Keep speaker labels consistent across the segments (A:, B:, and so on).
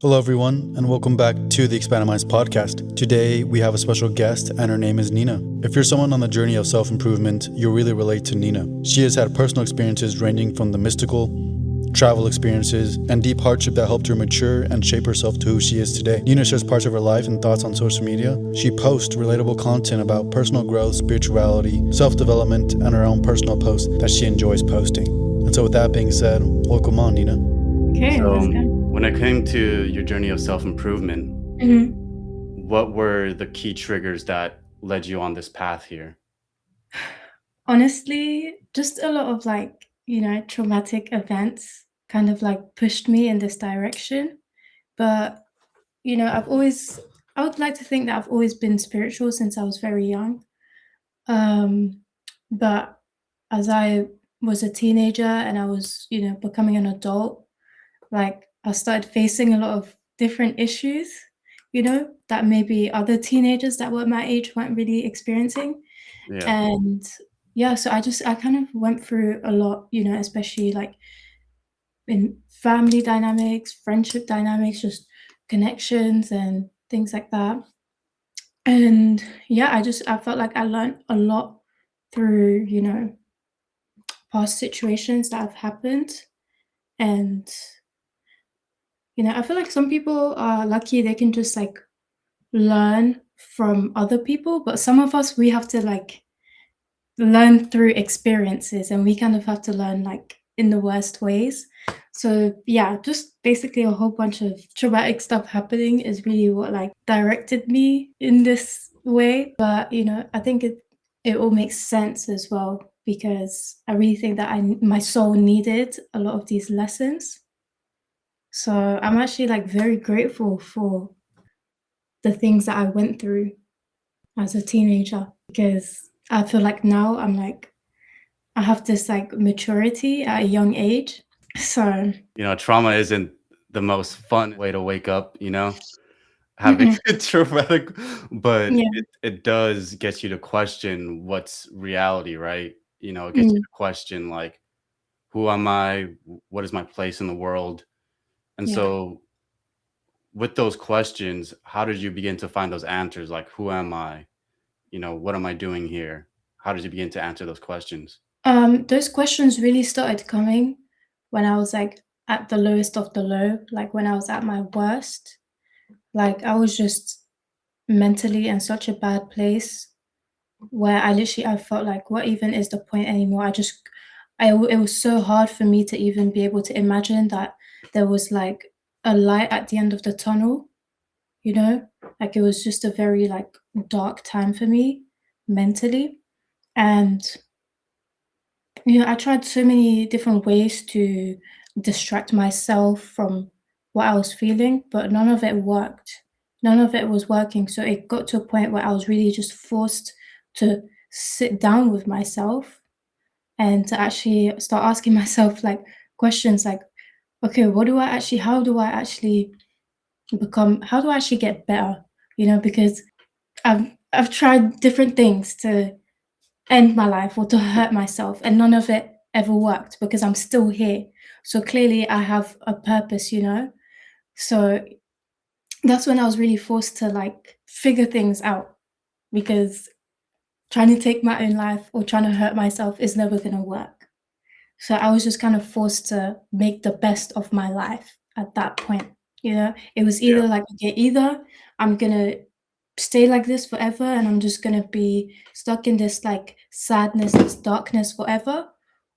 A: Hello, everyone, and welcome back to the Expanded Minds podcast. Today, we have a special guest, and her name is Nina. If you're someone on the journey of self improvement, you'll really relate to Nina. She has had personal experiences ranging from the mystical, travel experiences, and deep hardship that helped her mature and shape herself to who she is today. Nina shares parts of her life and thoughts on social media. She posts relatable content about personal growth, spirituality, self development, and her own personal posts that she enjoys posting. And so, with that being said, welcome on, Nina.
B: Okay, let's
C: So,
B: go.
C: when it came to your journey of self-improvement,
B: Mhm.
C: what were the key triggers that led you on this path here?
B: Honestly, just a lot of traumatic events kind of like pushed me in this direction. But, I would like to think that I've always been spiritual since I was very young. Um, but as I was a teenager and I was, becoming an adult, like I started facing a lot of different issues, that maybe other teenagers that were my age weren't really experiencing.
C: Yeah.
B: And yeah, so I kind of went through a lot, especially like in family dynamics, friendship dynamics, just connections and things like that. And yeah, I felt like I learned a lot through, past situations that have happened. And, I feel like some people are lucky they can just like learn from other people, but some of us we have to like learn through experiences and we kind of have to learn like in the worst ways. So yeah, just basically a whole bunch of traumatic stuff happening is really what like directed me in this way. But I think it all makes sense as well because I really think that I my soul needed a lot of these lessons. So I'm actually like very grateful for the things that I went through as a teenager because I feel like now I'm like I have this, like, maturity at a young age. So
C: Trauma isn't the most fun way to wake up, having
B: mhm,
C: traumatic, but
B: yeah,
C: it does get you to question what's reality, right? It gets you
B: mm,
C: to question, like, who am I? What is my place in the world? And
B: yeah.
C: so, with those questions, how did you begin to find those answers? Like, who am I? What am I doing here? How did you begin to answer those questions?
B: Those questions really started coming when I was, like, at the lowest of the low, like, when I was at my worst. Like, I was just mentally in such a bad place where I felt like, "What even is the point anymore?" It was so hard for me to even be able to imagine that there was, like, a light at the end of the tunnel. You know? Like, it was just a very, like, dark time for me mentally, and, I tried so many different ways to distract myself from what I was feeling, but none of it worked. None of it was working, so it got to a point where I was really just forced to sit down with myself and to actually start asking myself, like, questions like, "Okay, what do I actually how do I actually how do I actually get better?" Because I've tried different things to end my life or to hurt myself, and none of it ever worked because I'm still here. So clearly I have a purpose. So that's when I was really forced to like figure things out because trying to take my own life or trying to hurt myself is never gonna work. So I was just kind of forced to make the best of my life at that point. It was
C: Yeah.
B: either like, okay, either I'm gonna stay like this forever and I'm just gonna be stuck in this like sadness, this darkness forever,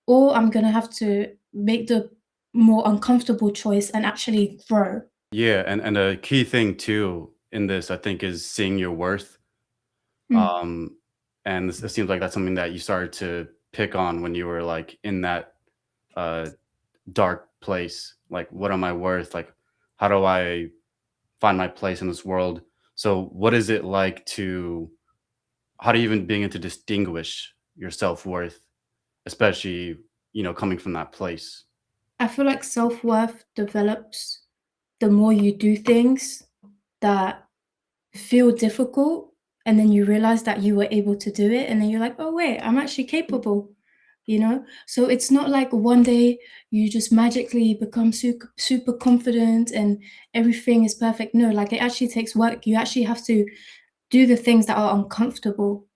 B: or I'm gonna have to make the more uncomfortable choice and actually grow.
C: Yeah, and a key thing too in this, I think, is seeing your worth.
B: Mm,
C: Um, and it seems like that's something that you started to pick on when you were like in that uh dark place. Like, what am I worth? Like, how do I find my place in this world? So what is it like to how do you even begin to distinguish your self-worth, especially, coming from that place?
B: I feel like self-worth develops the more you do things that feel difficult, and then you realize that you were able to do it, and then you're like, "Oh, wait, I'm actually capable." you know? So it's not like one day you just magically become super confident and everything is perfect. No, like it actually takes work. You actually have to do the things that are uncomfortable,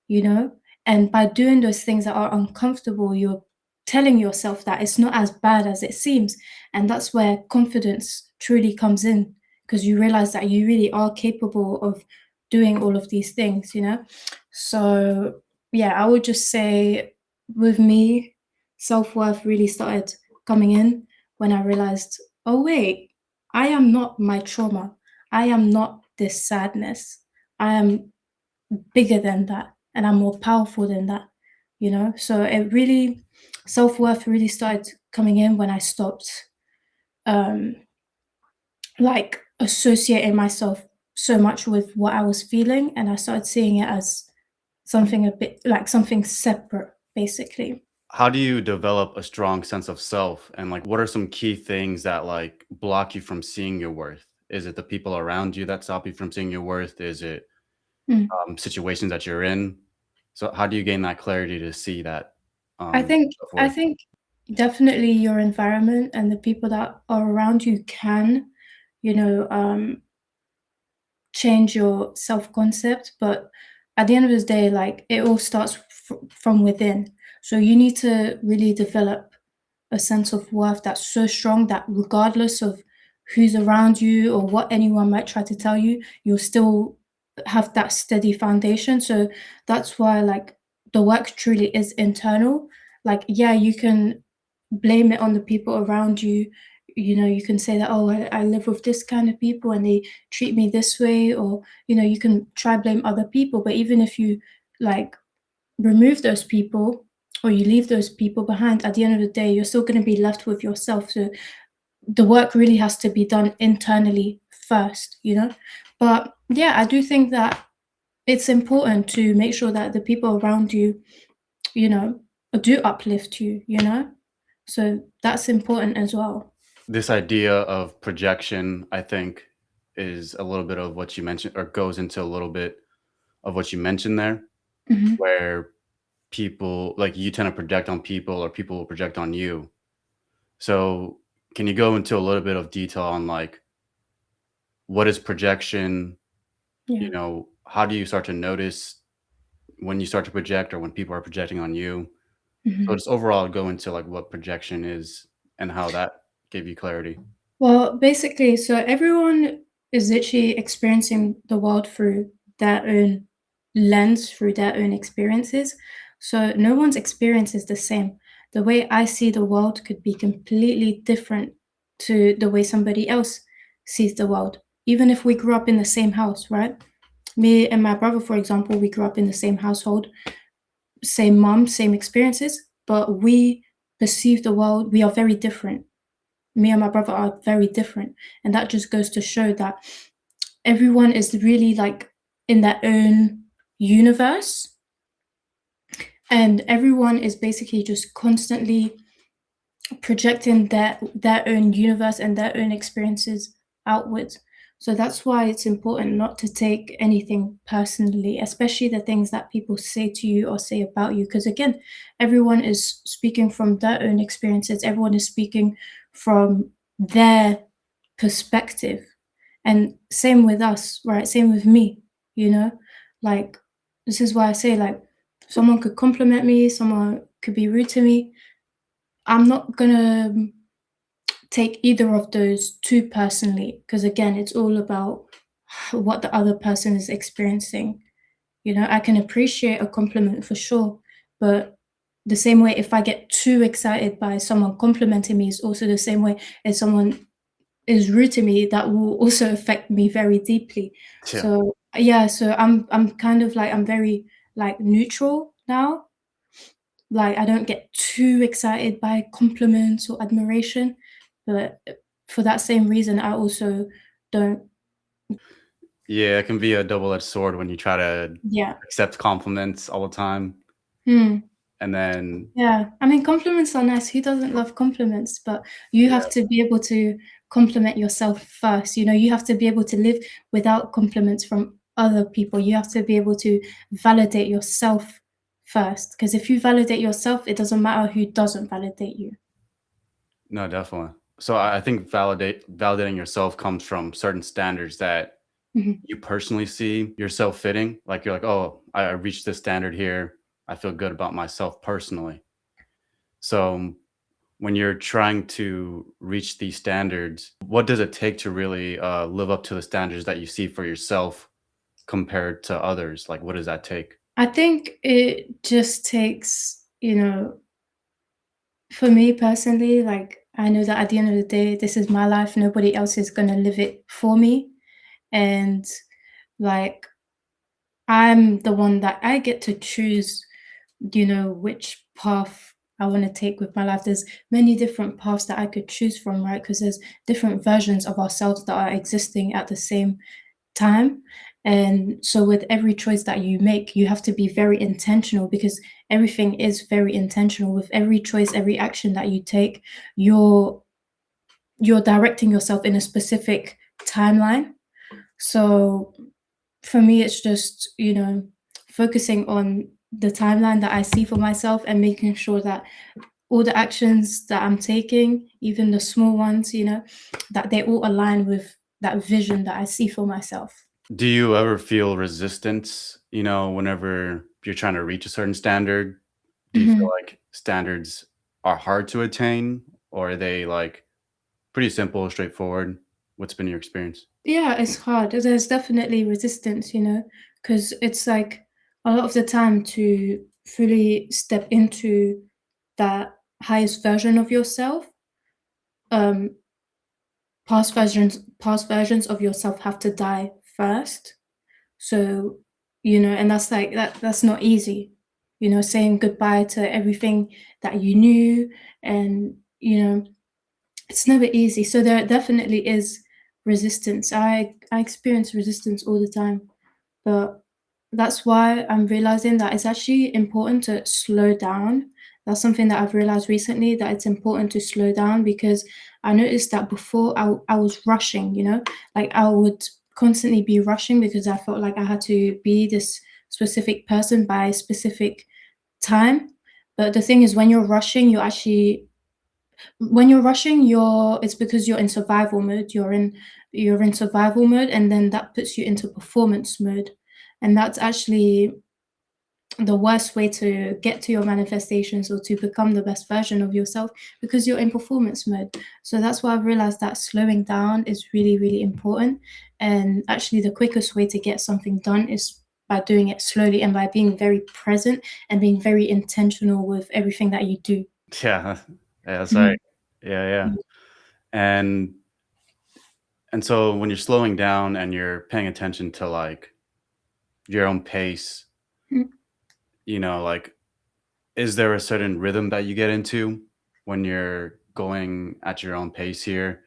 B: you know? And by doing those things that are uncomfortable, you're telling yourself that it's not as bad as it seems. And that's where confidence truly comes in, because you realize that you really are capable of doing all of these things, you know? So, yeah, I would just say with me, self worth really started coming in when I realized, oh, wait, I am not my trauma. I am not this sadness. I am bigger than that and I'm more powerful than that, you know? So it really self-worth really started coming in when I stopped um like associating myself so much with what I was feeling, and I started seeing it as something a bit like something separate basically.
C: How do you develop a strong sense of self? And like, what are some key things that like block you from seeing your worth? Is it the people around you that stop you from seeing your worth? Is it
B: Mm.
C: situations that you're in? So how do you gain that clarity to see that
B: I think I
C: self-worth?
B: think definitely your environment and the people that are around you can, you know, change your self-concept, but at the end of the day, like, it all starts from within. So you need to really develop a sense of worth that's so strong that regardless of who's around you or what anyone might try to tell you, you'll still have that steady foundation. So that's why, like, the work truly is internal. Like, yeah, you can blame it on the people around you. You know, you can say that, oh, I live with this kind of people and they treat me this way, or, you know, you can try blame other people. But even if you like remove those people or you leave those people behind, at the end of the day, you're still going to be left with yourself. So the work really has to be done internally first, you know? But yeah, I do think that it's important to make sure that the people around you, you know, do uplift you, you know? So that's important as well.
C: This idea of projection, I think, is a little bit of what you mentioned, or goes into a little bit of what you mentioned there,
B: Mhm.
C: where people like you tend to project on people or people will project on you. So can you go into a little bit of detail on like what is projection?
B: Yeah.
C: How do you start to notice when you start to project or when people are projecting on you? So
B: Mhm.
C: just overall go into like what projection is and how that gave you clarity.
B: Well, basically, so everyone is literally experiencing the world through their own lens, through their own experiences. So no one's experience is the same. The way I see the world could be completely different to the way somebody else sees the world. Even if we grew up in the same house, right? Me and my brother, for example, we grew up in the same household, same mom, same experiences, but we perceive the world, we are very different. Me and my brother are very different, and that just goes to show that everyone is really like in their own universe, and everyone is basically just constantly projecting their own universe and their own experiences outwards. So that's why it's important not to take anything personally, especially the things that people say to you or say about you. Because again, everyone is speaking from their own experiences, everyone is speaking from their perspective. And same with us, right? Same with me, you know? Like, this is why I say, like, someone could compliment me, someone could be rude to me. I'm not gonna take either of those too personally, because again, it's all about what the other person is experiencing. You know, I can appreciate a compliment for sure, but the same way if I get too excited by someone complimenting me is also the same way if someone is rude to me, that will also affect me very deeply.
C: Yeah.
B: So yeah, so I'm kind of like I'm very like neutral now. Like, I don't get too excited by compliments or admiration, but for that same reason, I also don't.
C: Yeah, it can be a double-edged sword when you try to
B: Yeah.
C: accept compliments all the time,
B: Hmm.
C: and then
B: Yeah. I mean, compliments are nice. Who doesn't love compliments? But you
C: yeah,
B: have to be able to compliment yourself first. You know, you have to be able to live without compliments from other people. You have to be able to validate yourself first. Because if you validate yourself, it doesn't matter who doesn't validate you.
C: No, definitely. So I think validating yourself comes from certain standards that
B: Mhm.
C: you personally see yourself fitting. Like you're like, oh, I reached this standard here. I feel good about myself personally. So when you're trying to reach these standards, what does it take to really live up to the standards that you see for yourself compared to others? Like, what does that take?
B: I think it just takes, for me personally, like I know that at the end of the day, this is my life. Nobody else is gonna live it for me. And like I'm the one that I get to choose, which path I want to take with my life. There's many different paths that I could choose from, right? Because there's different versions of ourselves that are existing at the same time. And so with every choice that you make, you have to be very intentional because everything is very intentional. With every choice, every action that you take, you're you're directing yourself in a specific timeline. So for me, it's just, focusing on the timeline that I see for myself and making sure that all the actions that I'm taking, even the small ones, that they all align with that vision that I see for myself.
C: Do you ever feel resistance, whenever you're trying to reach a certain standard? Do you feel
B: Mhm.
C: like standards are hard to attain, or are they like pretty simple, straightforward? What's been your experience?
B: Yeah, it's hard. There's definitely resistance, because it's like a lot of the time to fully step into that highest version of yourself, um, past versions of yourself have to die first. So, and that's like that's not easy. Saying goodbye to everything that you knew and, it's never easy. So there definitely is resistance. I experience resistance all the time. But that's why I'm realizing that it's actually important to slow down. That's something that I've realized recently, that it's important to slow down because I noticed that before I was rushing, like I would constantly be rushing because I felt like I had to be this specific person by a specific time. But the thing is, when you're rushing, it's because you're in survival mode. You're in survival mode, and then that puts you into performance mode. And that's actually the worst way to get to your manifestations or to become the best version of yourself because you're in performance mode. So that's why I've realized that slowing down is really, really important. And actually, the quickest way to get something done is by doing it slowly and by being very present and being very intentional with everything that you do.
C: Yeah, yeah, that's
B: Mhm.
C: right. Yeah, yeah. And so when you're slowing down and you're paying attention to like your own pace,
B: Mhm.
C: like is there a certain rhythm that you get into when you're going at your own pace here?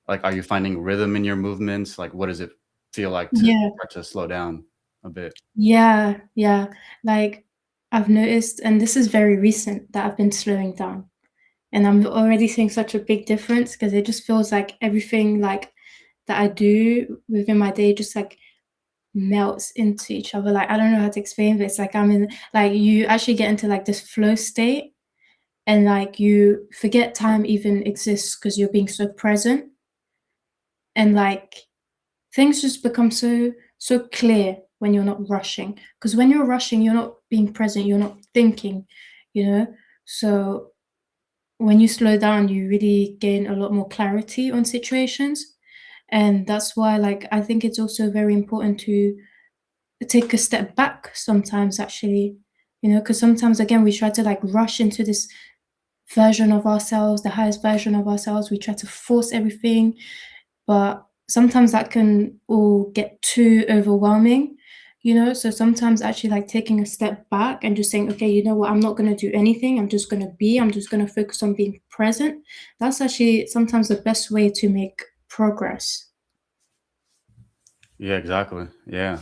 C: Like, are you finding rhythm in your movements? Like, what does it feel like to
B: Yeah.
C: start to slow down a bit?
B: Yeah, yeah. Like I've noticed, and this is very recent, that I've been slowing down. And I'm already seeing such a big difference because it just feels like everything like that I do within my day just like melts into each other. Like I don't know how to explain, but it's like you actually get into like this flow state and like you forget time even exists because you're being so present and like things just become so clear when you're not rushing. Because when you're rushing, you're not being present, you're not thinking, you know? So when you slow down, you really gain a lot more clarity on situations. And that's why, like, I think it's also very important to take a step back sometimes, actually, because sometimes, again, we try to like rush into this version of ourselves, the highest version of ourselves. We try to force everything, but sometimes that can all get too overwhelming. So sometimes actually like taking a step back and just saying, okay, you know what, I'm not going to do anything, I'm just going to focus on being present. That's actually sometimes the best way to make progress.
C: Yeah, exactly. Yeah.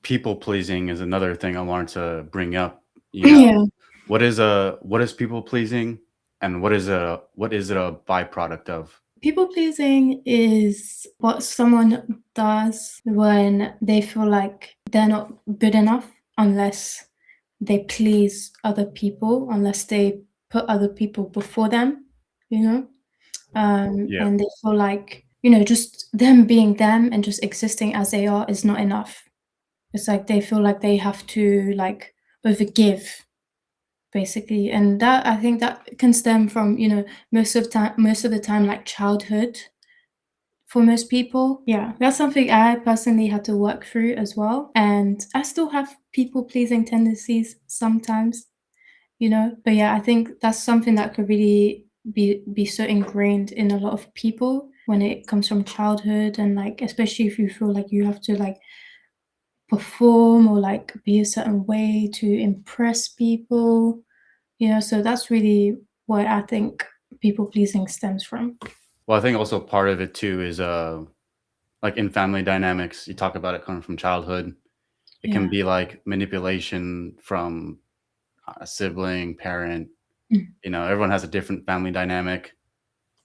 C: People pleasing is another thing I wanted to bring up.
B: Yeah.
C: What is people pleasing and what is it a byproduct of?
B: People pleasing is what someone does when they feel like they're not good enough unless they please other people unless they put other people before them, you know?
C: Yeah.
B: And they feel like, just them being them and just existing as they are is not enough. It's like they feel like they have to, like, overgive, basically, and that I think that can stem from, most of the time, like, childhood for most people. Yeah, that's something I personally had to work through as well, and I still have people-pleasing tendencies sometimes, but yeah, I think that's something that could really be so ingrained in a lot of people when it comes from childhood, and, like, especially if you feel like you have to, like, perform or, like, be a certain way to impress people, so that's really what I think people pleasing stems from.
C: Well, I think also part of it too is like in family dynamics, you talk about it coming from childhood. It can
B: Yeah.
C: be like manipulation from a sibling, parent.
B: Mm.
C: Everyone has a different family dynamic.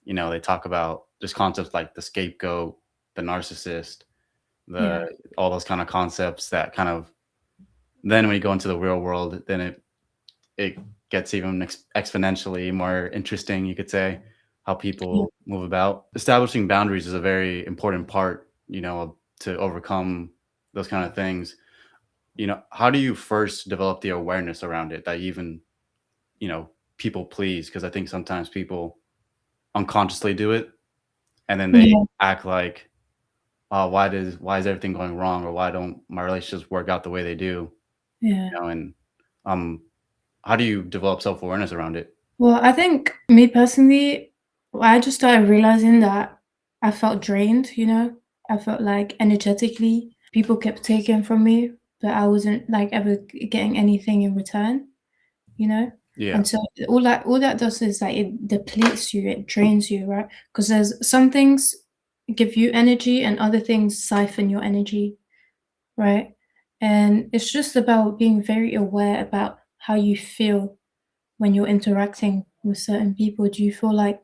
C: They talk about just concepts like the scapegoat, the narcissist, the
B: Yeah.
C: all those kind of concepts that kind of then when you go into the real world, then it gets even exponentially more interesting, you could say, how
B: Yeah.
C: people move about. Establishing boundaries is a very important part, to overcome those kind of things. How do you first develop the awareness around it that you even, you know, people please? Because I think sometimes people unconsciously do it and then they
B: Yeah.
C: act like, oh, why is everything going wrong? Or why don't my relationships work out the way they do?
B: Yeah.
C: And um how do you develop self-awareness around it?
B: Well, I think me personally, I just started realizing that I felt drained, I felt like energetically people kept taking from me, but I wasn't, like, ever getting anything in return, you know?
C: Yeah.
B: And so all that does is, like, it depletes you, it drains you, right? Because there's some things give you energy and other things siphon your energy, right? And it's just about being very aware about how you feel when you're interacting with certain people. Do you feel like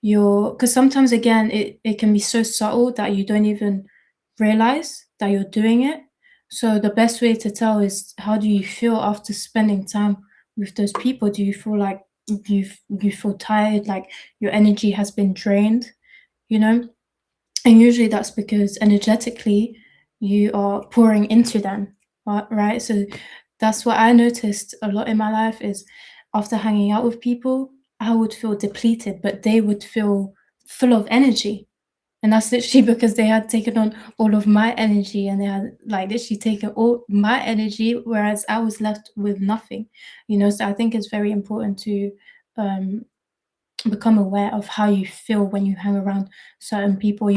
B: because sometimes, again, it can be so subtle that you don't even realize that you're doing it. So the best way to tell is, how do you feel after spending time with those people? Do you feel like you feel tired, like your energy has been drained, you know? And usually that's because energetically you are pouring into them, right? So that's what I noticed a lot in my life is, after hanging out with people, I would feel depleted, but they would feel full of energy. And that's literally because they had taken on all of my energy, and they had, like, literally taken all my energy, whereas I was left with nothing. So I think it's very important to um become aware of how you feel when you hang around certain people.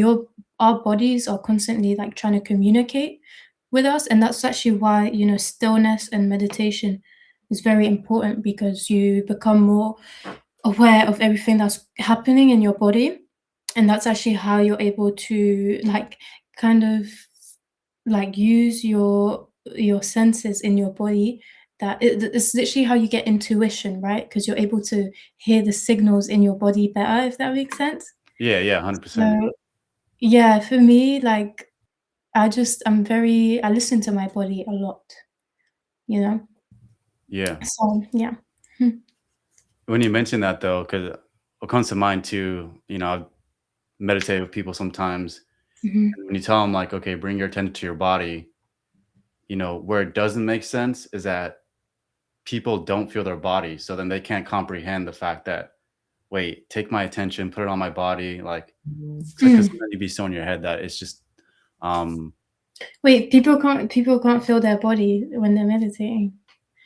B: Our bodies are constantly, like, trying to communicate with us, and that's actually why, stillness and meditation is very important, because you become more aware of everything that's happening in your body, and that's actually how you're able to, like, kind of, like, use your senses in your body. It's literally how you get intuition, right? Because you're able to hear the signals in your body better, if that makes sense.
C: Yeah, yeah, 100%.
B: So, yeah, for me, like, I listen to my body a lot, you know?
C: Yeah.
B: So, yeah. Hmm.
C: When you mention that though, because what comes to mind too, I've meditated with people sometimes,
B: Mhm.
C: and when you tell them like, okay, bring your attention to your body, where it doesn't make sense is that people don't feel their body. So then they can't comprehend the fact that, wait, take my attention, put it on my body. Like, it's like, 'cause
B: Mm.
C: sometimes you be so in your head that it's just, um,
B: Wait, people can't feel their body when they're meditating,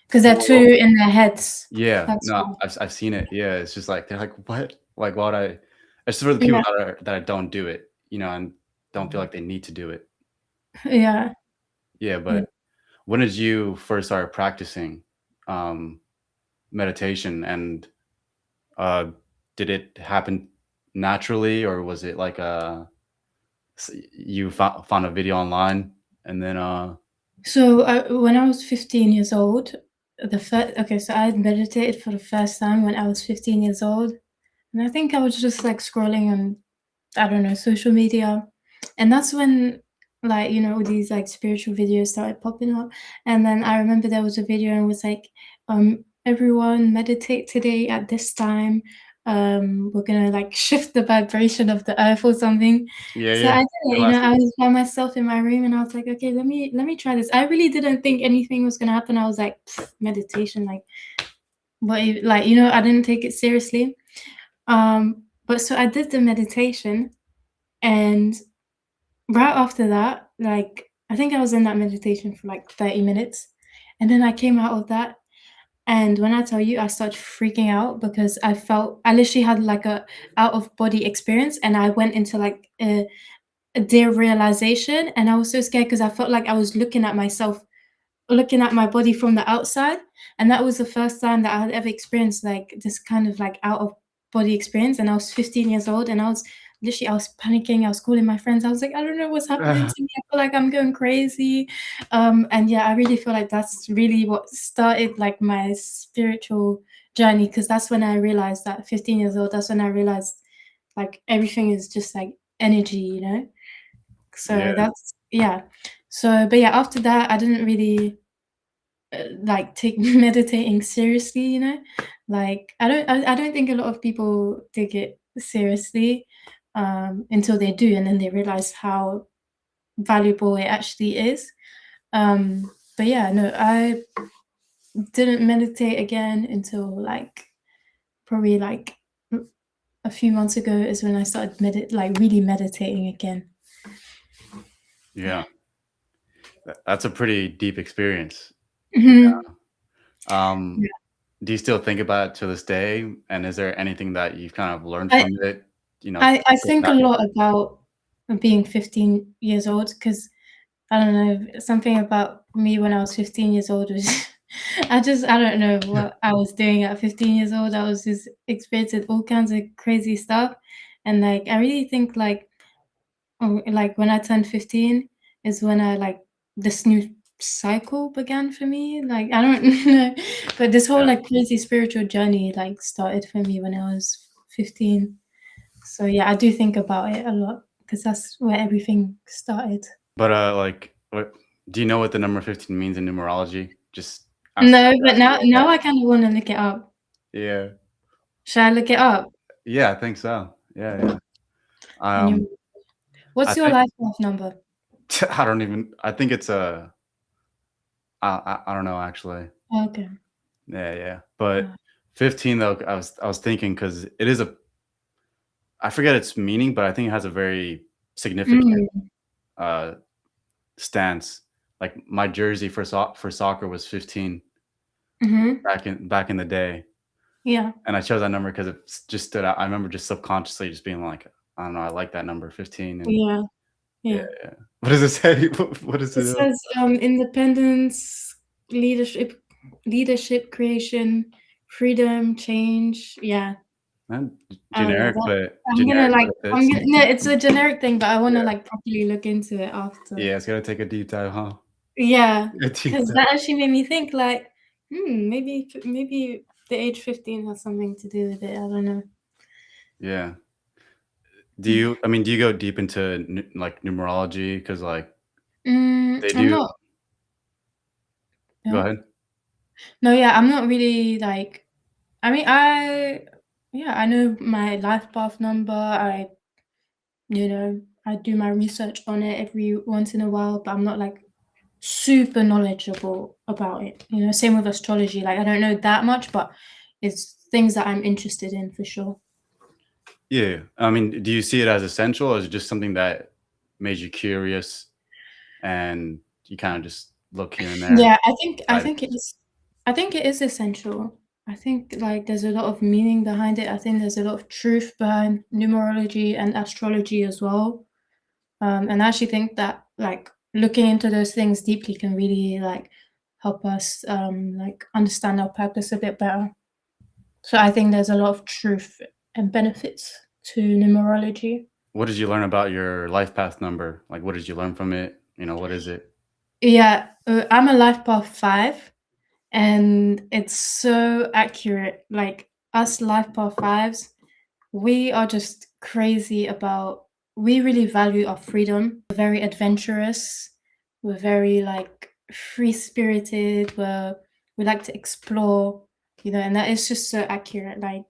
B: because 'cause they're too
C: well,
B: in their heads.
C: yeah,
B: That's
C: no,
B: why.
C: I've seen it. Yeah, it's just like they're like, "What?" Like, why would I it's for the people
B: Yeah,
C: that don't do it, and don't feel like they need to do it.
B: yeah,
C: Yeah,
B: yeah.
C: but when did you first start practicing, um, meditation, and, uh, did it happen naturally, or was it like you found a video online and then,
B: So, when I was 15 years old, so I had meditated for the first time when I was 15 years old, and I think I was just, like, scrolling on, I don't know, social media, and that's when, like, you know, all these like spiritual videos started popping up. And then I remember there was a video and it was like, everyone meditate today at this time. We're gonna like shift the vibration of the earth or something.
C: Yeah,
B: So
C: yeah.
B: I did it, you know,
C: Classic.
B: I was by myself in my room and I was like, okay, let me try this. I really didn't think anything was gonna happen. I was like, meditation, like what like, you know, I didn't take it seriously. But so I did the meditation and right after that, like, I think I was in that meditation for like 30 minutes, and then I came out of that, and when I tell you, I started freaking out because I literally had like a out of body experience, and I went into like a derealization, and I was so scared because I felt like I was looking at my body from the outside, and that was the first time that I had ever experienced like this kind of like out of body experience. And I was 15 years old, and I was panicking. I was calling my friends. I was like, I don't know what's happening to me. I feel like I'm going crazy. And yeah, I really feel like that's really what started like my spiritual journey, because that's when I realized that 15 years old. That's when I realized like everything is just like energy, you know. So
C: Yeah.
B: that's yeah. So, but yeah, after that, I didn't really like take meditating seriously, you know? Like I don't think a lot of people take it seriously until they do, and then they realize how valuable it actually is. But yeah, no, I didn't meditate again until like probably like a few months ago is when I started like really meditating again.
C: Yeah. That's a pretty deep experience.
B: Mhm.
C: Um, do you still think about it to this day? And is there anything that you've kind of learned
B: I
C: from it? You know,
B: I
C: that's
B: think a
C: valuable?
B: lot about being 15 years old because I don't know, something about me when I was 15 years old was I don't know what I was doing at 15 years old. I was just experiencing all kinds of crazy stuff, and, like, I really think, like, when I turned 15 is when I, like this new cycle began for me, like, I don't know, but this whole,
C: Yeah.
B: like, crazy spiritual journey, like, started for me when I was 15. So, yeah, I do think about it a lot because that's where everything started.
C: But, like, what do you know what the number 15 means in numerology? Just
B: No, but
C: asking about
B: now
C: that.
B: I kinda wanna look it up.
C: Yeah.
B: Should I look it up?
C: Yeah, I think so. Yeah, yeah.
B: And
C: Um,
B: you
C: I
B: what's your
C: think
B: life path number?
C: I don't even I think it's a I don't know actually.
B: Okay.
C: Yeah, yeah.
B: Uh,
C: But 15 though, I was thinking because it is a I forget its meaning, but I think it has a very significant,
B: mm,
C: uh, stance. Like, my jersey for soccer was 15
B: mhm,
C: back in the day,
B: yeah,
C: and I chose that number because it just stood out. I remember just subconsciously just being like, "I don't know, I like that number 15," and
B: yeah,
C: yeah,
B: yeah.
C: yeah. What does it say? What is
B: It
C: it?
B: says, independence, leadership leadership creation, freedom, change, yeah. I don't know, that
C: Generic, but it
B: I'm
C: fits.
B: gonna no, it's a generic thing, but I wanna,
C: Yeah.
B: like, properly look into it after.
C: Yeah, it's gonna take a deep dive, huh?
B: Yeah,
C: A deep
B: 'cause
C: dive.
B: that actually made me think, like, maybe the age 15 has something to do with it, I don't know.
C: Yeah.
B: Yeah.
C: Do you go deep into like numerology? Because like they
B: I'm
C: do.
B: not
C: Go
B: yeah.
C: ahead.
B: No, yeah, I'm not really, like I mean, yeah, I know my life path number, you know, I do my research on it every once in a while, but I'm not, like, super knowledgeable about it, you know? Same with astrology, like, I don't know that much, but it's things that I'm interested in for sure.
C: Yeah. I mean, do you see it as essential, or is it just something that made you curious and you kind of just look here and there?
B: Yeah,
C: Decided
B: I think it is essential. I think, like, there's a lot of meaning behind it. I think there's a lot of truth behind numerology and astrology as well. And I actually think that, like, looking into those things deeply can really, like, help us, like, understand our purpose a bit better. So I think there's a lot of truth and benefits to numerology.
C: What did you learn about your life path number? Like, what did you learn from it? What is it?
B: Yeah, I'm a life path 5, and it's so accurate. Like, us life path 5s, we are just crazy about we really value our freedom. We're very adventurous. We're very like free spirited. We like to explore, and that is just so accurate. Like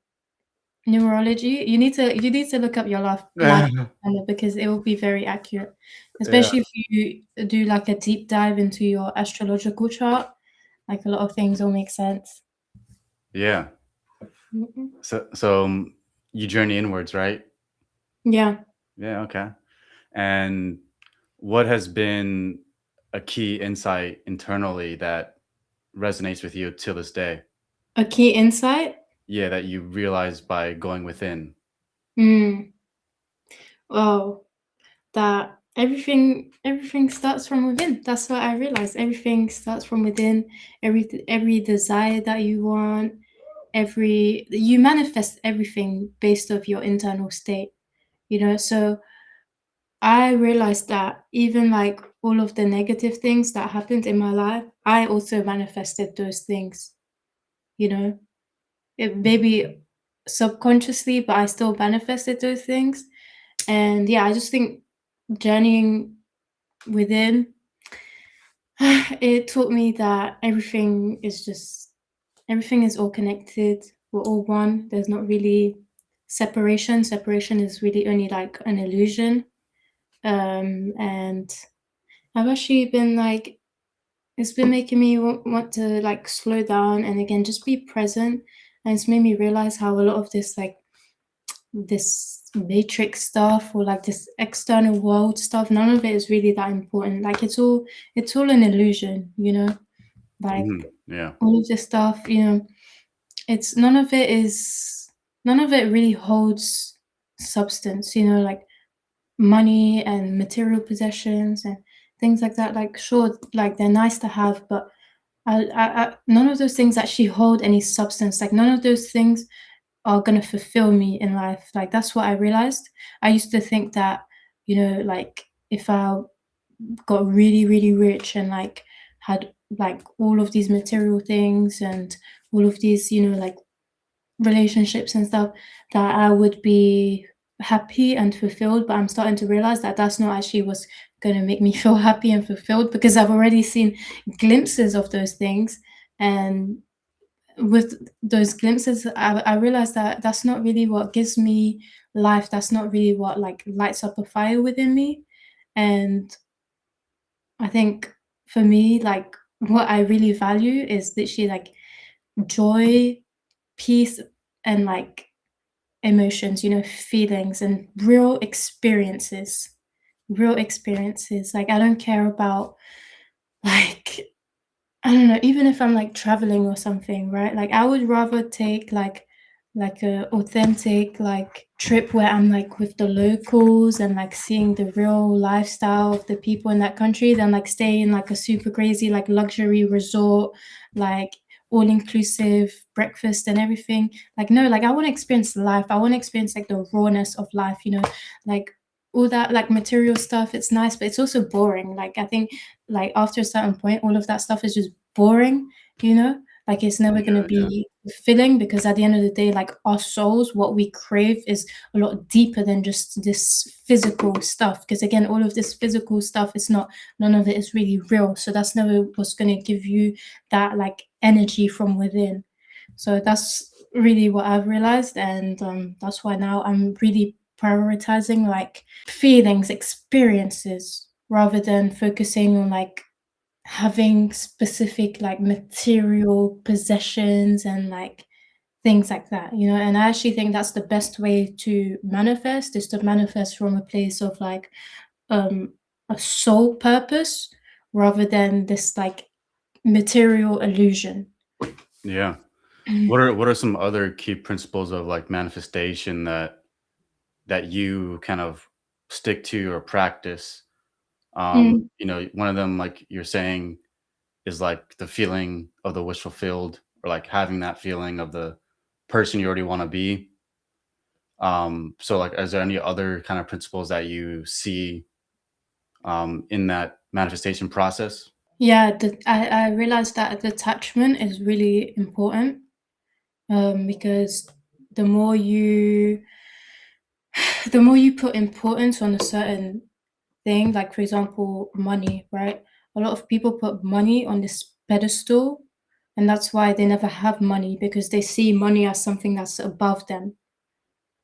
B: numerology, you need to look up your life planner because it will be very accurate,
C: Yeah.
B: especially if you do like a deep dive into your astrological chart. Like a lot of things will make sense.
C: Yeah.
B: Mhm.
C: So you journey inwards, right?
B: Yeah,
C: Yeah, okay. And what has been a key insight internally that resonates with you till this day?
B: a key insight.
C: Yeah, that you realize by going within.
B: Mm. Oh, that everything starts from within. That's what I realized. Everything starts from within. Every desire that you want, you manifest everything based off your internal state. So I realized that even like all of the negative things that happened in my life, I also manifested those things. You know, it maybe subconsciously, but I still manifested those things. And yeah, I just think journeying within, it taught me that everything is all connected. We're all one. There's not really separation. Separation is really only like an illusion. And I've actually been like, it's been making me want to like slow down and again just be present. And it's made me realize how a lot of this matrix stuff or like this external world stuff, none of it is really that important. Like it's all an illusion. Like
C: Yeah.
B: all of this stuff, it's none of it really holds substance, like money and material possessions and things like that. Like sure, like they're nice to have, but none of those things actually hold any substance. Like none of those things are gonna fulfill me in life. Like that's what I realized. I used to think that, like if I got really, really rich and like had like all of these material things and all of these, like relationships and stuff, that I would be happy and fulfilled. But I'm starting to realize that that's not actually what's gonna make me feel happy and fulfilled because I've already seen glimpses of those things. And with those glimpses, I realized that that's not really what gives me life. That's not really what like lights up a fire within me. And I think for me, like what I really value is literally like joy, peace, and like emotions, feelings and real experiences. Real experiences. Like I don't care about like I don't know, even if I'm, like, traveling or something, right? Like, I would rather take, like, a authentic, like, trip where I'm, like, with the locals and, like, seeing the real lifestyle of the people in that country than, like, stay in, like, a super crazy, like, luxury resort, like, all-inclusive breakfast and everything. Like, no, like, I wanna experience life. I wanna experience, like, the rawness of life, Like, all that, like, material stuff, it's nice, but it's also boring. Like, I think like after a certain point, all of that stuff is just boring, you know? Like it's never gonna
C: Yeah, yeah.
B: be fulfilling because at the end of the day, like our souls, what we crave is a lot deeper than just this physical stuff. Because again, all of this physical stuff is not, none of it is really real. So that's never what's gonna give you that like energy from within. So that's really what I've realized, and that's why now I'm really prioritizing like feelings, experiences, rather than focusing on like having specific like material possessions and like things like that. And I actually think that's the best way to manifest, is to manifest from a place of like um a soul purpose rather than this like material illusion.
C: Yeah. What are some other key principles of like manifestation that you kind of stick to or practice?
B: Mm,
C: One of them, like you're saying, is like the feeling of the wish fulfilled, or like having that feeling of the person you already want to be. So like, is there any other kind of principles that you see in that manifestation process?
B: yeah, I realized that detachment is really important because the more you The more you put importance on a certain thing, like for example, money, right? A lot of people put money on this pedestal, and that's why they never have money because they see money as something that's above them,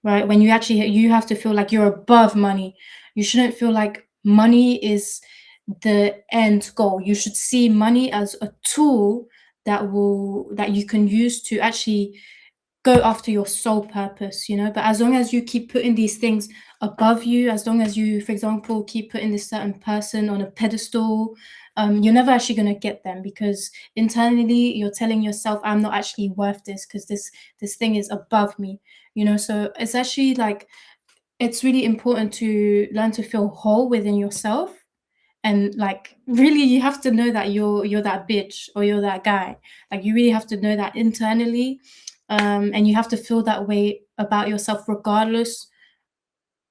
B: right? When you have to feel like you're above money. You shouldn't feel like money is the end goal. You should see money as a tool that you can use to actually go after your sole purpose, you know. But as long as you keep putting these things above you, as long as you, for example, keep putting this certain person on a pedestal, you're never actually going to get them because internally you're telling yourself, I'm not actually worth this because this thing is above me, you know. So it's actually like it's really important to learn to feel whole within yourself, and like really you have to know that you're that bitch or you're that guy. Like you really have to know that internally, and you have to feel that way about yourself regardless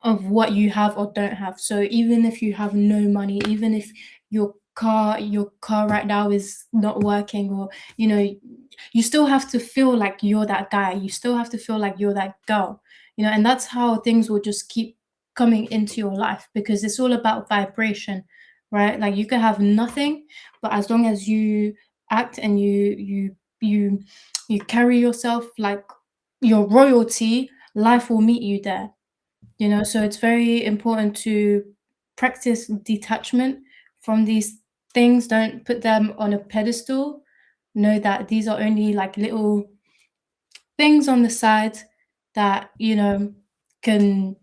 B: of what you have or don't have. So even if you have no money, even if your car right now is not working, or you know, you still have to feel like you're that guy. You still have to feel like you're that girl. You know, and that's how things will just keep coming into your life because it's all about vibration, right? Like you can have nothing, but as long as you act and you carry yourself like your royalty, life will meet you there, you know. So it's very important to practice detachment from these things. Don't put them on a pedestal. Know that these are only like little things on the side that, you know, can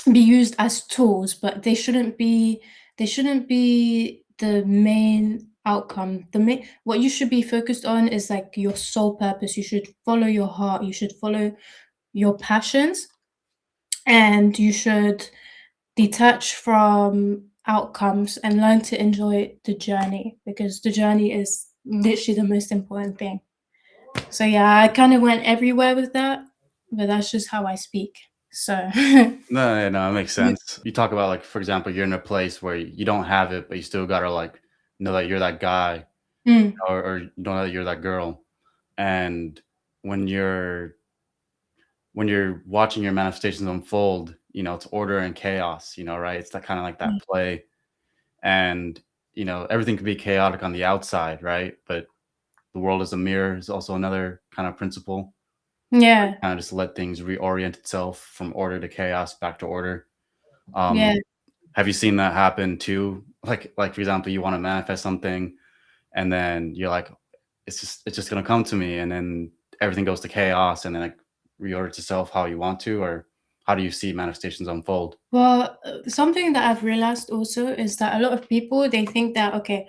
B: be used as tools, but they shouldn't be the main outcome. The main What you should be focused on is like your sole purpose. You should follow your heart, you should follow your passions, and you should detach from outcomes and learn to enjoy the journey because the journey is literally the most important thing. So yeah, I kind of went everywhere with that, but that's just how I speak. So
C: No, yeah, no, it makes sense. You talk about like, for example, you're in a place where you don't have it, but you still gotta like know that you're that guy,
B: mm,
C: or know that you're that girl. And when you're watching your manifestations unfold, it's order and chaos, right? It's that kind of like that
B: mm,
C: play. And everything could be chaotic on the outside, right? But the world is a mirror is also another kind of principle.
B: yeah,
C: Kind of just let things reorient itself from order to chaos back to order.
B: yeah.
C: Um, have you seen that happen too? Like for example, you want to manifest something, and then you're like, it's just gonna come to me, and then everything goes to chaos, and then it reorders itself how you want to, or how do you see manifestations unfold?
B: Well, something that I've realized also is that a lot of people they think that okay,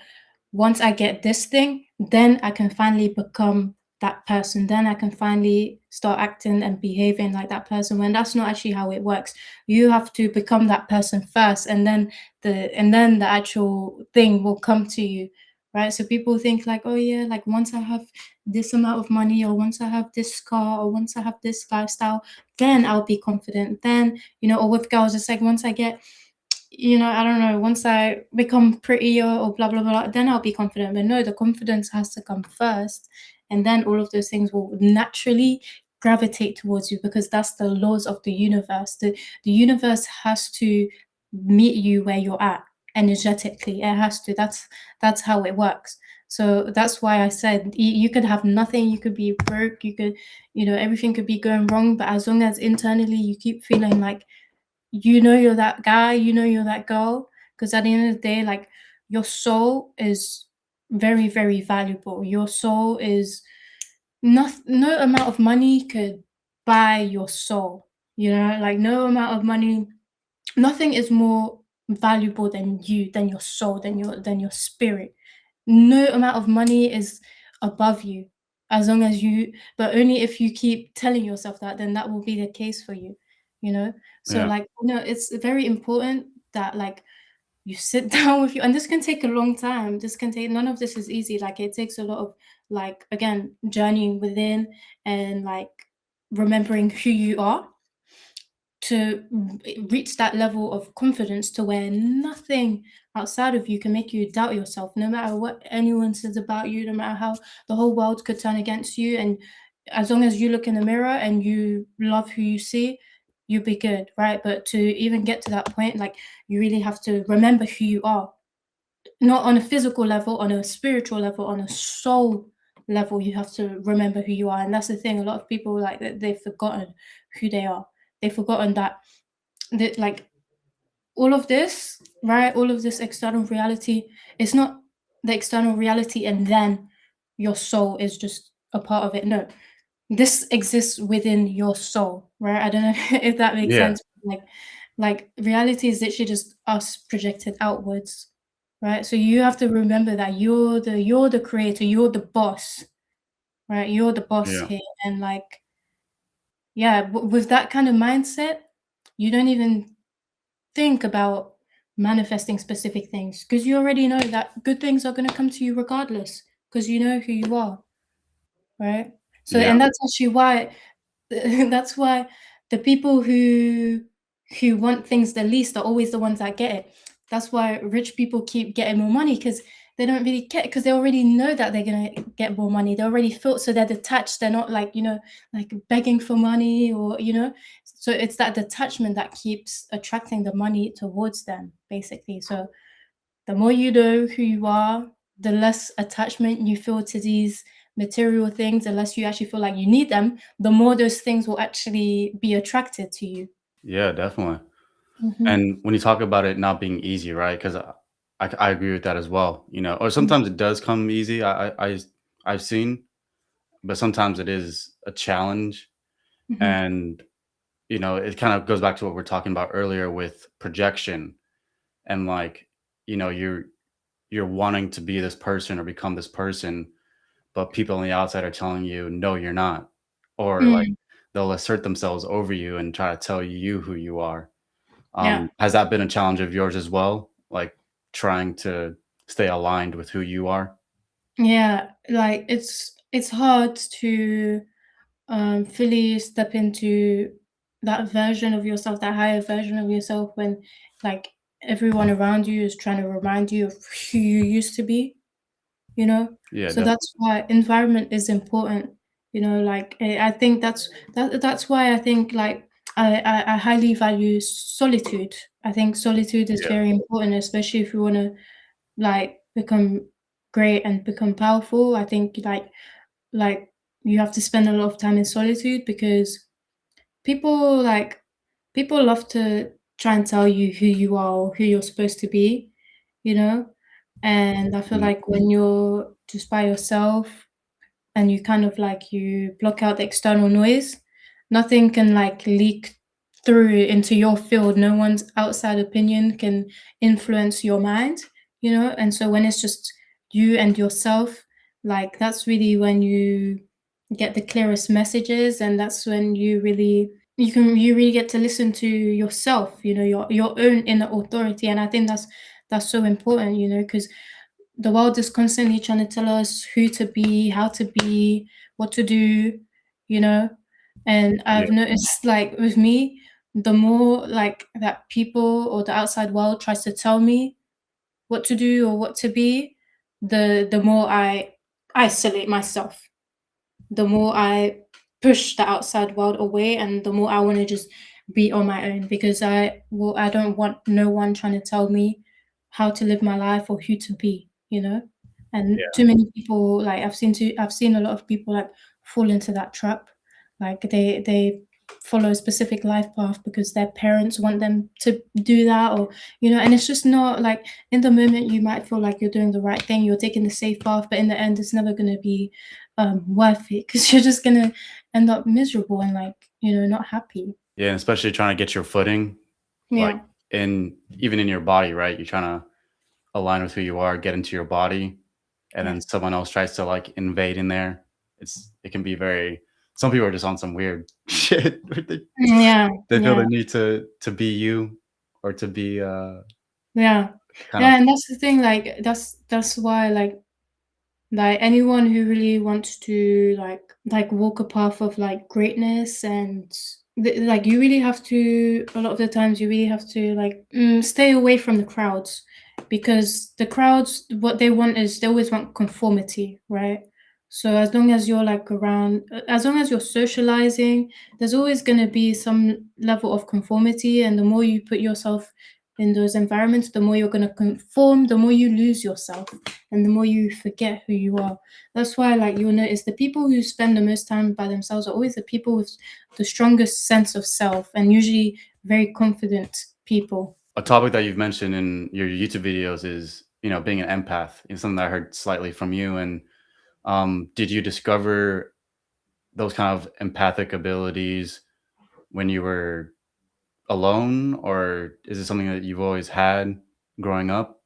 B: once I get this thing, then I can finally become that person. Then I can finally start acting and behaving like that person. When that's not actually how it works. You have to become that person first, and then the actual thing will come to you, right? So people think like, oh yeah, like once I have this amount of money, or once I have this car, or once I have this lifestyle, then I'll be confident. Then, or with girls, it's like once I get, I don't know, once I become prettier or blah blah blah, then I'll be confident. But no, the confidence has to come first, and then all of those things will naturally gravitate towards you because that's the laws of the universe. The universe has to meet you where you're at energetically. It has to. That's how it works. So that's why I said you could have nothing, you could be broke, you could, everything could be going wrong, but as long as internally you keep feeling like you're that guy, you're that girl. Because at the end of the day, like your soul is very, very valuable. Your soul is no amount of money could buy your soul. Like no amount of money, nothing is more valuable than you, than your soul, than your spirit. No amount of money is above you, as long as you, but only if you keep telling yourself that, then that will be the case for you, you know? So,
C: Yeah,
B: like, it's very important that, like, you sit down with you, and this can take a long time. This can take, none of this is easy. Like, it takes a lot of, like, again, journeying within and, like, remembering who you are to reach that level of confidence to where nothing outside of you can make you doubt yourself, no matter what anyone says about you, no matter how the whole world could turn against you. And as long as you look in the mirror and you love who you see, you'll be good, right? But to even get to that point, like, you really have to remember who you are, not on a physical level, on a spiritual level, on a soul level. You have to remember who you are, and that's the thing. A lot of people, like, they've forgotten who they are. They've forgotten that like all of this, right? All of this external reality, it's not the external reality and then your soul is just a part of it. No, this exists within your soul, right? I don't know if that makes
C: Yeah.
B: sense. Like reality is literally just us projected outwards, right? So you have to remember that you're the creator, you're the boss, right? You're the boss
C: Yeah.
B: here, and like, yeah, with that kind of mindset, you don't even think about manifesting specific things because you already know that good things are going to come to you regardless because you know who you are, right? So,
C: Yeah.
B: and that's actually why that's why the people who want things the least are always the ones that get it. That's why rich people keep getting more money because they don't really care because they already know that they're gonna get more money. They already feel so they're detached. They're not like, like begging for money or. So it's that detachment that keeps attracting the money towards them, basically. So the more you know who you are, the less attachment you feel to these material things, the less you actually feel like you need them, the more those things will actually be attracted to you.
C: Yeah, definitely.
B: Mhm.
C: And when you talk about it not being easy, right? Because I agree with that as well. Or
B: Mm,
C: sometimes it does come easy. I've seen, but sometimes it is a challenge.
B: mhm.
C: And it kind of goes back to what we're talking about earlier with projection and like, you're wanting to be this person or become this person, but people on the outside are telling you, no, you're not. Or like
B: Mm,
C: they'll assert themselves over you and try to tell you who you are.
B: yeah.
C: Has that been a challenge of yours as well? Like trying to stay aligned with who you are?
B: Yeah, like it's hard to fully step into that version of yourself, that higher version of yourself when like everyone around you is trying to remind you of who you used to be, you know?
C: Yeah,
B: So
C: definitely.
B: that's why environment is important, like, I think that's why I think, like, I highly value solitude. I think solitude is
C: Yeah.
B: very important, especially if you wanna, like, become great and become powerful. I think, like, you have to spend a lot of time in solitude because people, like people love to try and tell you who you are or who you're supposed to be, you know? And I feel
C: Mhm.
B: like when you're just by yourself and you kind of like you block out the external noise, nothing can like leak through into your field. No one's outside opinion can influence your mind. And so when it's just you and yourself, like that's really when you get the clearest messages, and that's when you really get to listen to yourself, your own inner authority. And I think that's so important, because the world is constantly trying to tell us who to be, how to be, what to do, you know. And
C: Yeah.
B: I've noticed, like with me, the more like that people or the outside world tries to tell me what to do or what to be, the more I isolate myself, the more I push the outside world away, and the more I want to just be on my own because I don't want no one trying to tell me how to live my life or who to be. And
C: Yeah.
B: too many people, like I've seen a lot of people like fall into that trap. Like they follow a specific life path because their parents want them to do that, or and it's just not like, in the moment you might feel like you're doing the right thing, you're taking the safe path, but in the end it's never going to be worth it because you're just gonna end up miserable and, like, not happy.
C: Yeah, and especially trying to get your footing, like,
B: Yeah,
C: even in your body, right? You're trying to align with who you are, get into your body, and
B: yeah.
C: then someone else tries to, like, invade in there. It can be very some people are just on some weird shit where
B: Yeah,
C: they feel
B: yeah,
C: the need to be you or to be,
B: yeah.
C: kind of
B: Yeah, and that's the thing, like, that's why, like anyone who really wants to like walk a path of like greatness and like you really have to, a lot of the times you really have to like stay away from the crowds, because the crowds, what they want is they always want conformity, right? So as long as you're like around, as long as you're socializing, there's always going to be some level of conformity. And the more you put yourself in those environments, the more you're going to conform, the more you lose yourself, and the more you forget who you are. That's why, like, you'll notice the people who spend the most time by themselves are always the people with the strongest sense of self, and usually very confident people.
C: A topic that you've mentioned in your YouTube videos is, being an empath. It's something that I heard slightly from you. And did you discover those kind of empathic abilities when you were alone, or is it something that you've always had growing up?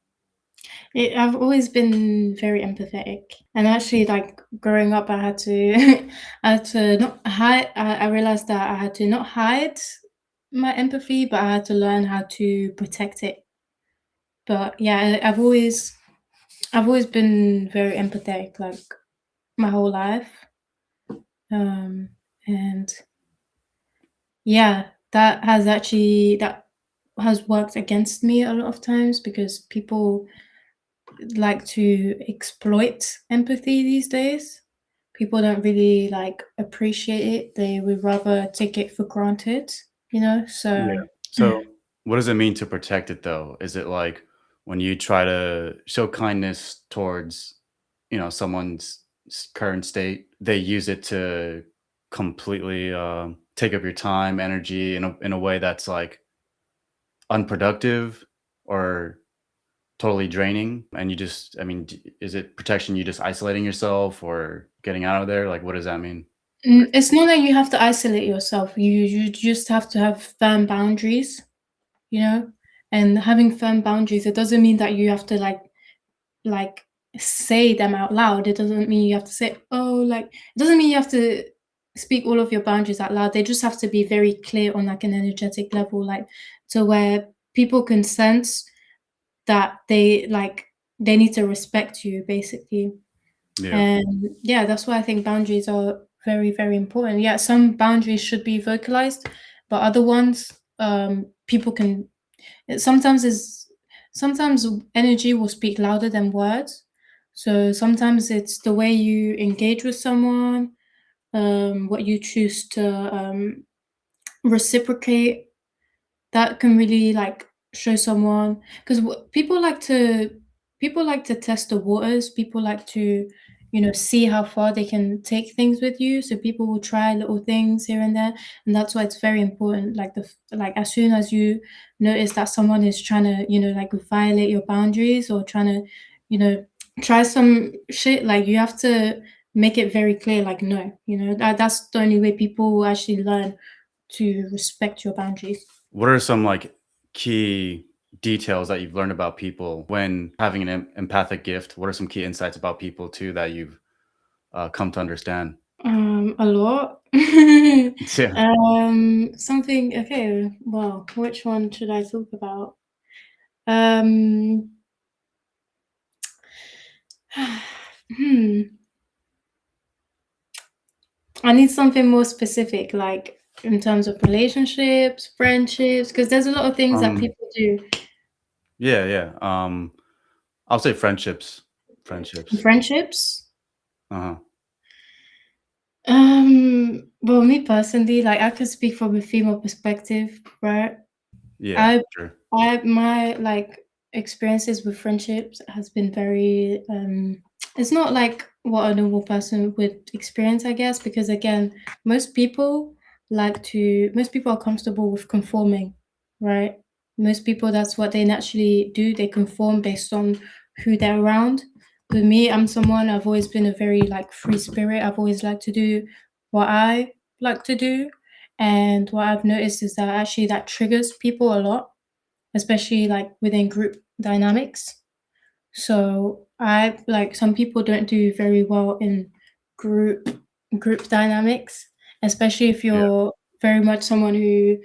B: I've always been very empathetic, and actually, like growing up, I had to, I had to not hide. I realized that I had to not hide my empathy, but I had to learn how to protect it. But yeah, I've always been very empathetic, like my whole life. Um, and yeah, that has worked against me a lot of times because people like to exploit empathy these days. People don't really like appreciate it. They would rather take it for granted, you know?
C: Yeah.
B: So
C: So, what does it mean to protect it though? Is it like when you try to show kindness towards, someone's current state, they use it to completely take up your time, energy in a way that's like unproductive or totally draining, and you just, I mean, is it protection? You just isolating yourself or getting out of there? Like, what does that mean?
B: it's not that you have to isolate yourself. You just have to have firm boundaries, you know? And having firm boundaries, it doesn't mean that you have to like say them out loud. It doesn't mean you have to say, oh, like it doesn't mean you have to speak all of your boundaries out loud. They just have to be very clear on like an energetic level, like to where people can sense that they need to respect you basically.
C: Yeah.
B: And yeah, that's why I think boundaries are very, very important. Yeah, some boundaries should be vocalized, but other ones, people can it sometimes energy will speak louder than words. So sometimes it's the way you engage with someone, what you choose to reciprocate, that can really like show someone because people like to test the waters. People like to, see how far they can take things with you. So people will try little things here and there, and that's why it's very important. Like as soon as you notice that someone is trying to, like violate your boundaries or trying to, you know, try some shit, like you have to make it very clear, like no, that's the only way people will actually learn to respect your boundaries.
C: What are some like key details that you've learned about people when having an empathic gift? What are some key insights about people too that you've come to understand?
B: A lot.
C: Yeah.
B: Something. Okay. Well, which one should I talk about? Um, hmm. I need something more specific, like in terms of relationships, friendships, because there's a lot of things that
C: Um.
B: people do.
C: Yeah. Yeah. I'll say friendships. Friendships.
B: Friendships.
C: Uh huh.
B: Well, me personally, like I could speak from a female perspective, right?
C: Yeah.
B: I
C: Sure.
B: my like experiences with friendships has been very it's not like what a normal person would experience, I guess, because again, most people are comfortable with conforming, right? Most people, that's what they naturally do. They conform based on who they're around. With me, I'm someone, I've always been a very like free spirit. I've always liked to do what I like to do. And what I've noticed is that actually that triggers people a lot, especially like within group dynamics. So I like some people don't do very well in group group dynamics, especially if
C: Yeah.
B: you're very much someone who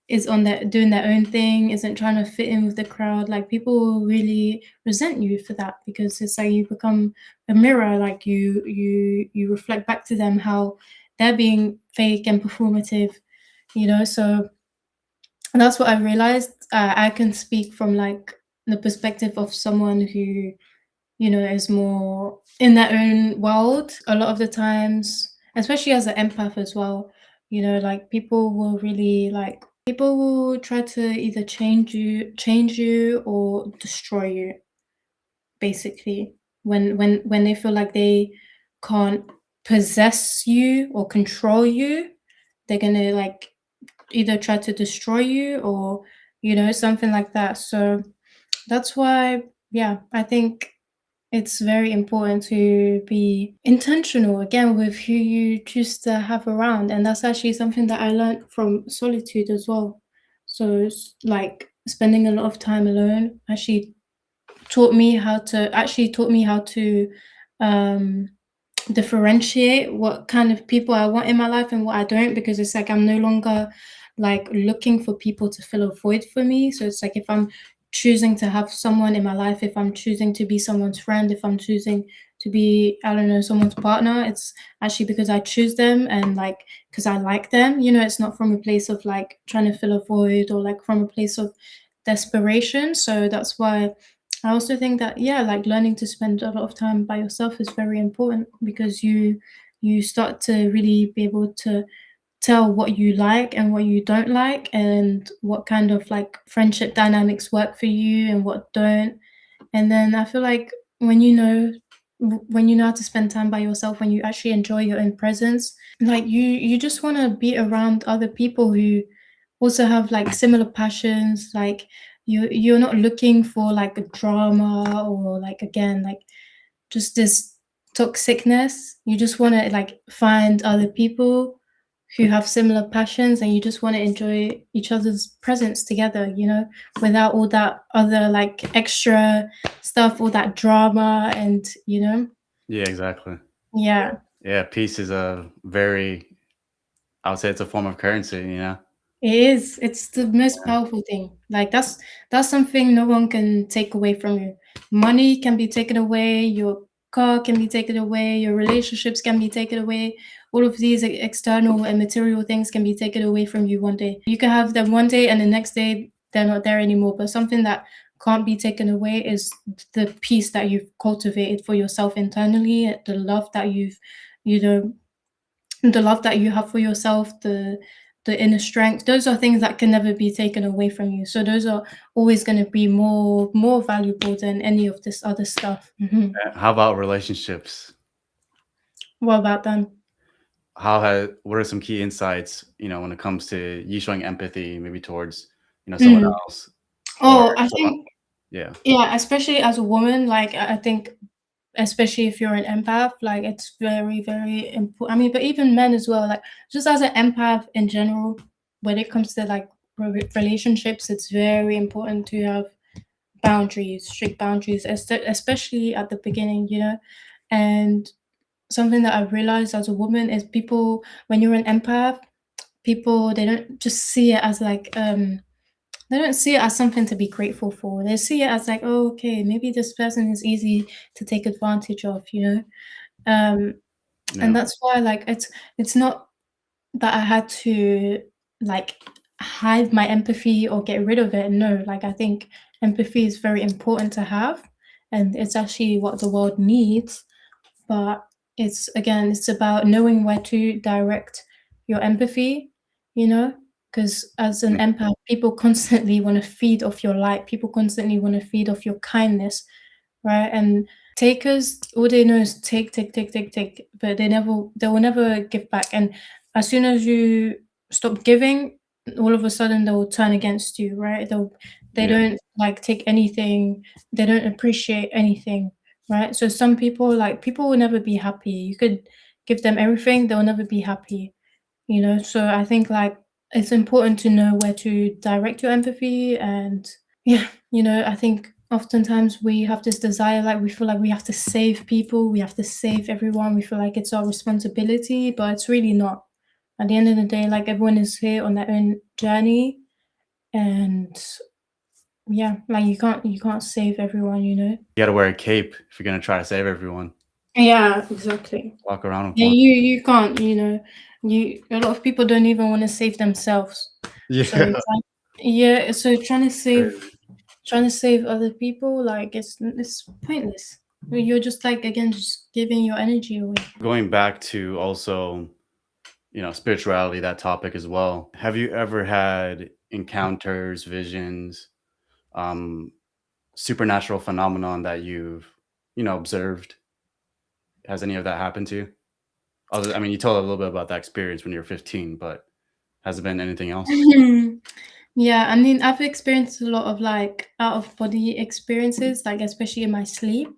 B: is on their doing their own thing, isn't trying to fit in with the crowd. Like people will really resent you for that because it's like you become a mirror, like you reflect back to them how they're being fake and performative, so and that's what I realized. I can speak from like the perspective of someone who is more in their own world a lot of the times, especially as an empath as well. Like people will try to either change you or destroy you, basically. When they feel like they can't possess you or control you, they're gonna like either try to destroy you or something like that. So that's why, yeah, I think it's very important to be intentional again with who you choose to have around. And that's actually something that I learned from Solitude as well. So, like spending a lot of time alone actually taught me how to um differentiate what kind of people I want in my life and what I don't, because it's like I'm no longer like looking for people to fill a void for me. So it's like if I'm choosing to have someone in my life, if I'm choosing to be someone's friend, if I'm choosing to be, I don't know, someone's partner, it's actually because I choose them and like because I like them. It's not from a place of like trying to fill a void or like from a place of desperation. So that's why I also think that, yeah, like learning to spend a lot of time by yourself is very important because you start to really be able to tell what you like and what you don't like and what kind of like friendship dynamics work for you and what don't. And then I feel like when you know how to spend time by yourself, when you actually enjoy your own presence, like you just want to be around other people who also have like similar passions. Like you're not looking for like a drama or like again like just this toxicness. You just want to like find other people who have similar passions and you just want to enjoy each other's presence together, without all that other like extra stuff, all that drama and
C: Yeah, exactly.
B: yeah.
C: Yeah, peace is a very, I would say it's a form of currency, you know?
B: It is. It's the most powerful thing. Like that's something no one can take away from you. Money can be taken away, your car can be taken away, your relationships can be taken away. All of these external and material things can be taken away from you one day. You can have them one day and the next day they're not there anymore. But something that can't be taken away is the peace that you've cultivated for yourself internally, the love that you know, the love that you have for yourself, the inner strength. Those are things that can never be taken away from you. So those are always going to be more valuable than any of this other stuff.
C: How about relationships?
B: What about them?
C: What are some key insights, when it comes to you showing empathy maybe towards, someone
B: Mm.
C: else or
B: Oh, I
C: someone,
B: think,
C: yeah.
B: yeah, especially as a woman, like I think especially if you're an empath, like it's very, very important. I mean, but even men as well, like just as an empath in general, when it comes to like relationships, it's very important to have boundaries, strict boundaries, especially at the beginning, And something that I've realized as a woman is people, when you're an empath, people they don't just see it as like they don't see it as something to be grateful for. They see it as like, oh, okay, maybe this person is easy to take advantage of. Um, and
C: Yeah.
B: that's why like it's not that I had to like hide my empathy or get rid of it. No, like I think empathy is very important to have and it's actually what the world needs. But it's about knowing where to direct your empathy, you know? Because as an
C: Mm,
B: empath, people constantly want to feed off your light. People constantly want to feed off your kindness, right? And takers, all they know is take, take, take, take, take, but they will never give back. And as soon as you stop giving, all of a sudden they will turn against you, right? They
C: yeah.
B: don't like take anything, they don't appreciate anything, right? So some people, like people will never be happy. You could give them everything, they'll never be happy. So I think like it's important to know where to direct your empathy and yeah, I think oftentimes we have this desire, like we feel like we have to save people, we have to save everyone, we feel like it's our responsibility, but it's really not. At the end of the day, like everyone is here on their own journey and yeah, like you can't save everyone.
C: You gotta wear a cape if you're gonna try to save everyone.
B: Yeah, exactly.
C: Walk around with
B: Yeah,
C: one.
B: you can't. A lot of people don't even want to save themselves. So
C: Yeah.
B: it's like, yeah, so trying to save
C: Crazy.
B: trying to save other people, like it's pointless. you're just like, again, just giving your energy away.
C: Going back to also, spirituality, that topic as well. Have you ever had encounters, visions, um, supernatural phenomenon that you've, observed? Has any of that happened to you? I mean, you told a little bit about that experience when you were 15, but has it been anything else?
B: Yeah, I mean, I've experienced a lot of like out of body experiences, like especially in my sleep,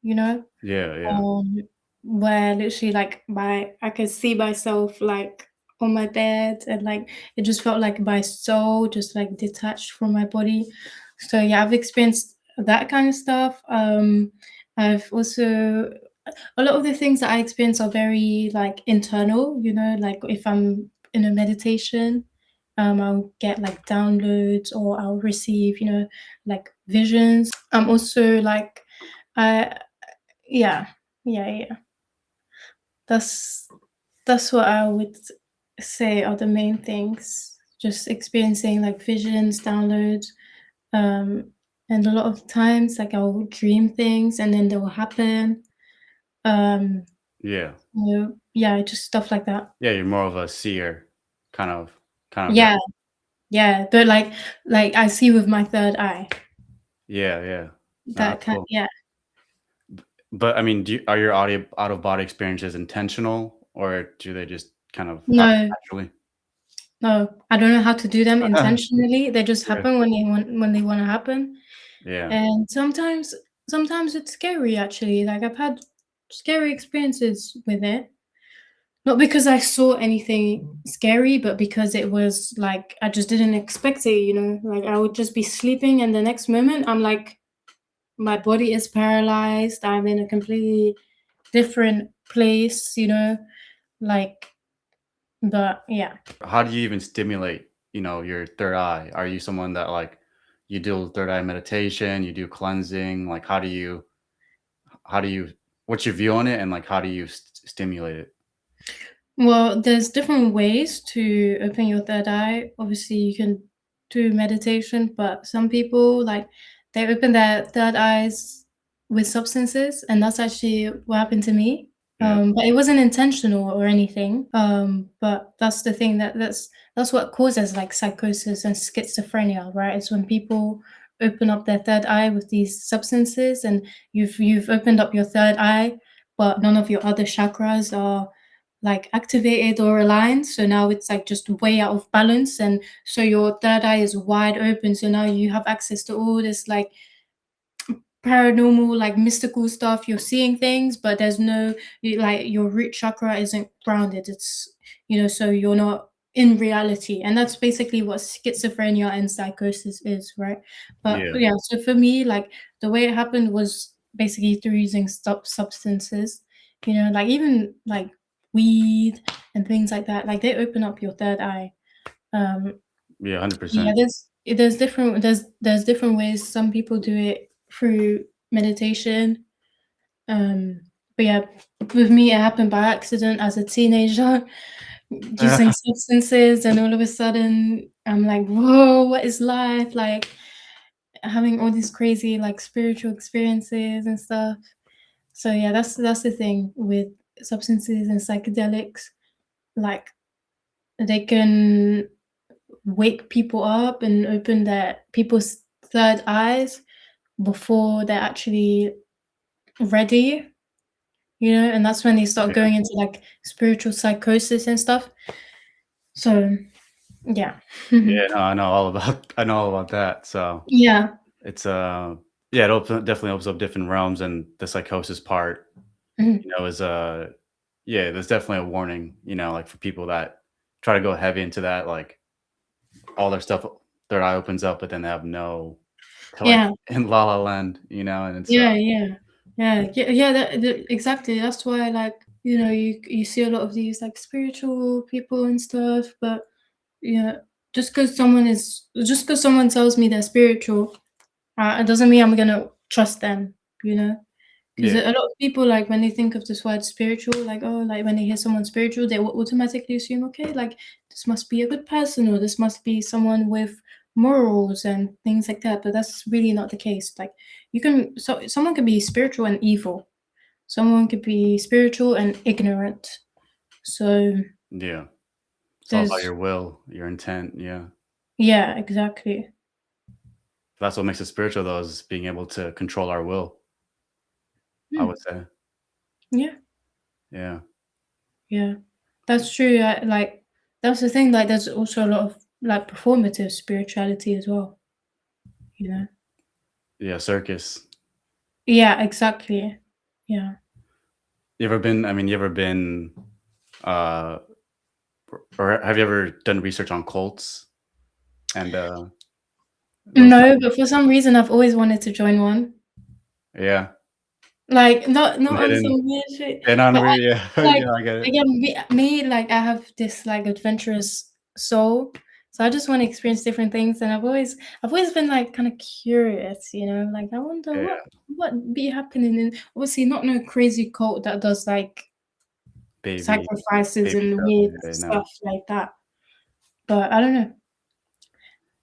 B: you know,
C: Yeah, yeah,
B: um, where literally like I could see myself like on my bed and like it just felt like my soul just like detached from my body. So yeah, I've experienced that kind of stuff. I've also a lot of the things that I experience are very like internal, like if I'm in a meditation, I'll get like downloads or I'll receive, like visions. I'm also like, I, yeah, yeah. That's that's what I would say are the main things. Just experiencing like visions, downloads, um, and a lot of times like I'll dream things and then they will happen. Um,
C: yeah,
B: yeah, just stuff like that.
C: yeah. You're more of a seer, kind of, kind of guy.
B: Yeah, yeah, but like I see with my third eye.
C: Yeah, yeah. No,
B: That
C: that's
B: kind,
C: cool.
B: yeah.
C: But I mean, are your audio out of body experiences intentional, or do they just kind of happen
B: No,
C: naturally?
B: no, I don't know how to do them intentionally. They just
C: Yeah,
B: happen when they wanna happen.
C: yeah,
B: And sometimes it's scary actually. Like I've had scary experiences with it. Not because I saw anything scary, but because it was like I just didn't expect it. Like I would just be sleeping and the next moment I'm like my body is paralyzed. I'm in a completely different place. Like, but yeah.
C: How do you even stimulate, your third eye? Are you someone that like you do third eye meditation, you do cleansing? Like, how do you, what's your view on it, and like how do you stimulate it?
B: Well, there's different ways to open your third eye. Obviously, you can do meditation, but some people like they open their third eyes with substances, and that's actually what happened to me.
C: Yeah,
B: But it wasn't intentional or anything. But that's the thing that's what causes like psychosis and schizophrenia, right? It's when people open up their third eye with these substances, and you've opened up your third eye, but none of your other chakras are like activated or aligned. So now it's like just way out of balance. And so your third eye is wide open. So now you have access to all this like paranormal, like mystical stuff. You're seeing things, but there's no like your root chakra isn't grounded. So you're not in reality. And that's basically what schizophrenia and psychosis is, right? But
C: yeah,
B: yeah, so for me, like the way it happened was basically through using substances, like even like weed and things like that. Like they open up your third eye. Um,
C: yeah,
B: yeah,
C: 100%.
B: there's different ways. Some people do it through meditation. Um, but yeah, with me, it happened by accident as a teenager, using substances, and all of a sudden, I'm like, "Whoa, what is life?" Like having all these crazy like spiritual experiences and stuff. So yeah, that's the thing with substances and psychedelics. Like they can wake people up and open their people's third eyes before they're actually ready, and that's when they start
C: Yeah,
B: going into like spiritual psychosis and stuff. So yeah.
C: yeah. No, I know all about that. So
B: Yeah.
C: it's yeah, definitely opens up different realms, and the psychosis part,
B: Mhm.
C: is yeah, there's definitely a warning, like for people that try to go heavy into that, like all their stuff, their eye opens up, but then they have no to like
B: Yeah.
C: in La La Land, and it's
B: Yeah. Yeah, exactly. That's why, like, you see a lot of these like spiritual people and stuff, but yeah, just because someone tells me they're spiritual, it doesn't mean I'm gonna trust them, you know? Because
C: yeah,
B: a lot of people, like, when they think of this word spiritual, like, oh, like, when they hear someone spiritual, they will automatically assume, okay, like, this must be a good person or this must be someone with morals and things like that, but that's really not the case. Like someone can be spiritual and evil. Someone could be spiritual and ignorant. So
C: Yeah. It's all about
B: there's
C: your will, your intent. Yeah.
B: yeah, exactly.
C: That's what makes it spiritual, though, is being able to control our will, I
B: Hmm.
C: would say.
B: Yeah,
C: Yeah.
B: yeah. That's true. Like that's the thing, like there's also a lot of like performative spirituality as well, you know?
C: Yeah. Circus.
B: Yeah, exactly. Yeah.
C: You ever been, I mean, you ever been, uh, or have you ever done research on cults and those
B: No,
C: kind
B: but for some reason I've always wanted to join one.
C: of, yeah.
B: Like not
C: Some
B: on
C: hidden,
B: some weird shit,
C: hidden on
B: but
C: weird. Yeah.
B: like
C: Yeah. I get it.
B: again, like I have this like adventurous soul, so I just want to experience different things, and I've always been like kind of curious, you know, like I wonder
C: Yeah.
B: what be happening in obviously not no crazy cult that does like
C: Baby,
B: sacrifices
C: baby
B: and
C: stuff.
B: weird
C: Yeah. No.
B: stuff like that, but I don't know.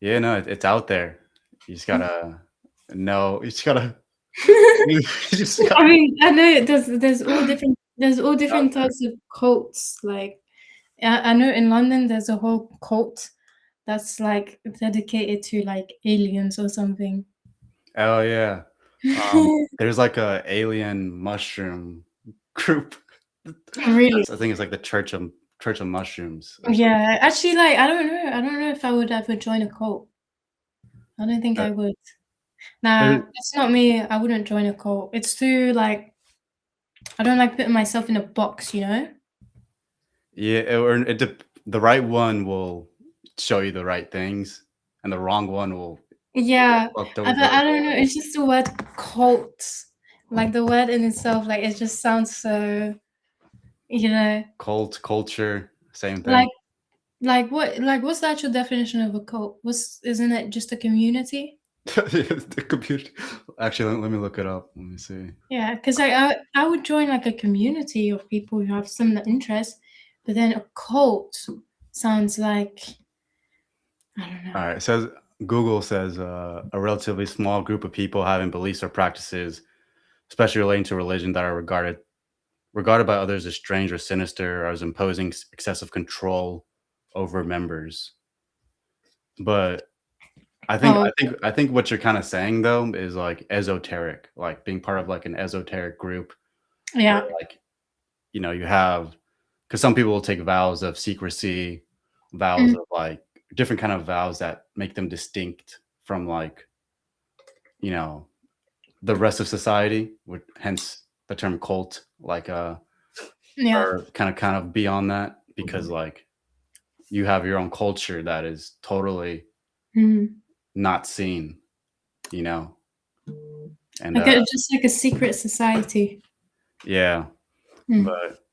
C: Yeah. No, it's out there. You just gotta know. You just gotta, you just gotta,
B: I mean, I know there's all
C: it's out
B: different
C: there.
B: types of cults. Like I know in London there's a whole cult that's like dedicated to like aliens or something.
C: Oh yeah. There's like a alien mushroom group.
B: Really?
C: I think it's like the Church of Mushrooms or something.
B: Yeah. Actually, like I don't know if I would ever join a cult. I don't think
C: Uh,
B: I would.
C: there
B: Nah, it's not me. I wouldn't join a cult. It's too like I don't like putting myself in a box, you know?
C: yeah, or the right one will show you the right things, and the wrong one will get you
B: Yeah,
C: fucked over.
B: I don't know, it's just the word cult, like, the word in itself, like, it just sounds so, you know,
C: Cult, culture, same thing.
B: like what's the actual definition of a cult? Isn't it just a community?
C: The computer. Actually, let me look it up. Let me see.
B: Yeah, 'cause I would join, like, a community of people who have similar interests, but then a cult sounds like I don't know.
C: All right. It says Google says a relatively small group of people having beliefs or practices, especially relating to religion, that are regarded by others as strange or sinister, or as imposing excessive control over members. But
B: Oh,
C: I think what you're kind of saying though is like esoteric, like being part of like an esoteric group where
B: yeah.
C: like you have, because some people will take vows of secrecy, vows
B: Mm,
C: of like different kind of vows that make them distinct from like you know the rest of society, hence the term cult, like
B: yeah.
C: or kind of beyond that, because like you have your own culture that is totally
B: Mhm.
C: not seen, you know, and
B: Like, just like a secret society.
C: yeah,
B: Mm.
C: but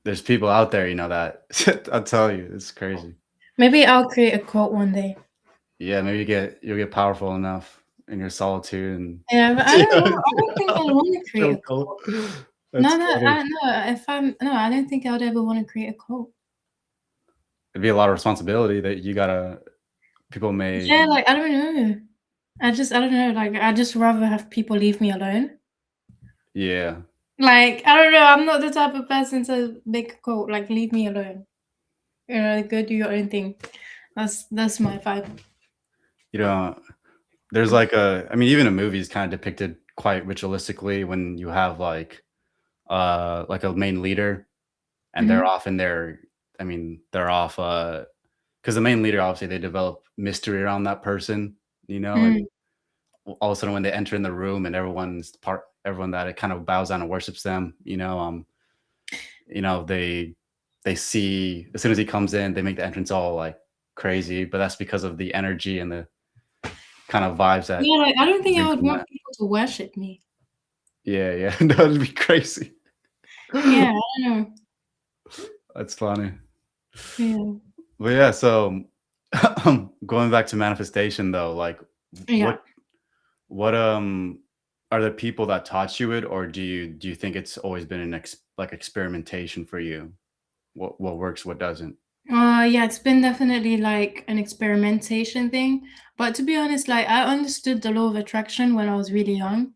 C: there's people out there, that I'll tell you, it's crazy.
B: Maybe I'll create a cult one day.
C: Yeah, maybe you'll get powerful enough in your solitude and
B: Yeah, but I
C: yeah,
B: don't know. I don't think I wanna create
C: so
B: a
C: cool.
B: cult.
C: That's funny.
B: No, I don't think I would ever wanna create a cult.
C: It'd be a lot of responsibility that you gotta people may
B: Yeah, like, I don't know. I don't know, like, I just rather have people leave me alone.
C: yeah.
B: Like, I don't know, I'm not the type of person to make a cult, like, leave me alone. You know, go do your own thing. That's my vibe.
C: You know, there's I mean, even in movies kind of depicted quite ritualistically when you have like a main leader and they're
B: Mhm.
C: off in their I mean, they're off because the main leader, obviously they develop mystery around that person, and
B: Mm.
C: all of a sudden when they enter in the room and everyone that it kind of bows down and worships them, they see as soon as he comes in, they make the entrance all like crazy, but that's because of the energy and the kind of vibes that
B: Yeah, like, I don't think
C: bring
B: I would
C: from
B: want
C: that.
B: people to worship me.
C: Yeah, yeah. That'd be crazy.
B: Yeah, I don't know.
C: That's funny.
B: Yeah.
C: But yeah, so going back to manifestation though, like
B: Yeah.
C: what what are there people that taught you it, or do you think it's always been like experimentation for you? What works, what doesn't?
B: Yeah, it's been definitely like an experimentation thing. But to be honest, like I understood the law of attraction when I was really young.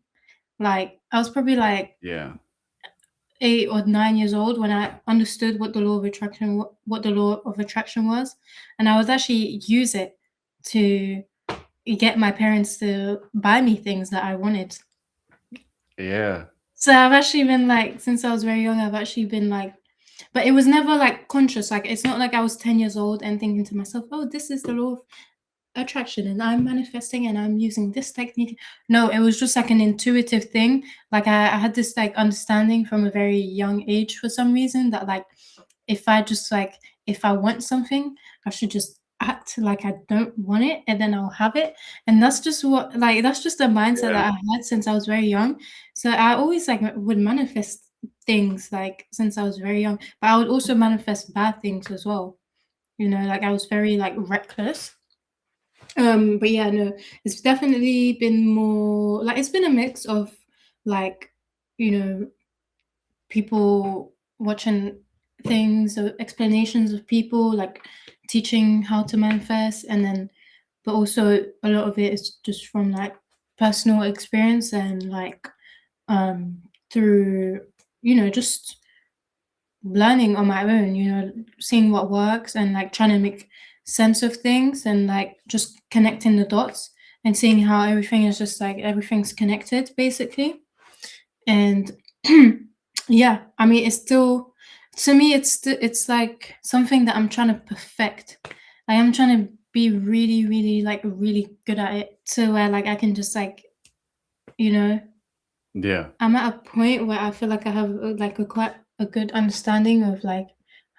B: Like I was probably like
C: Yeah.
B: 8 or 9 years old when I understood what the law of attraction what the law of attraction was, and I was actually use it to get my parents to buy me things that I wanted.
C: Yeah.
B: So I've actually been like since I was very young, I've actually been like but it was never like conscious. Like it's not like I was 10 years old and thinking to myself, "Oh, this is the law of attraction and I'm manifesting and I'm using this technique." No, it was just like an intuitive thing. Like I had this like understanding from a very young age for some reason that like if I want something, I should just act like I don't want it and then I'll have it. And that's just the mindset
C: Yeah.
B: that I had since I was very young. So I always like would manifest things like since I was very young, but I would also manifest bad things as well. Like I was very like reckless. But yeah, no, it's definitely been more like it's been a mix of like, you know, people watching things or explanations of people like teaching how to manifest and then but also a lot of it is just from like personal experience and like um through just learning on my own, seeing what works and like trying to make sense of things and like just connecting the dots and seeing how everything is just like everything's connected basically. And yeah, I mean, it's still to me, it's like something that I'm trying to perfect. Like I'm trying to be really, really like really good at it to where like I can just like you know
C: Yeah.
B: I'm at a point where I feel like I have like a quite a good understanding of like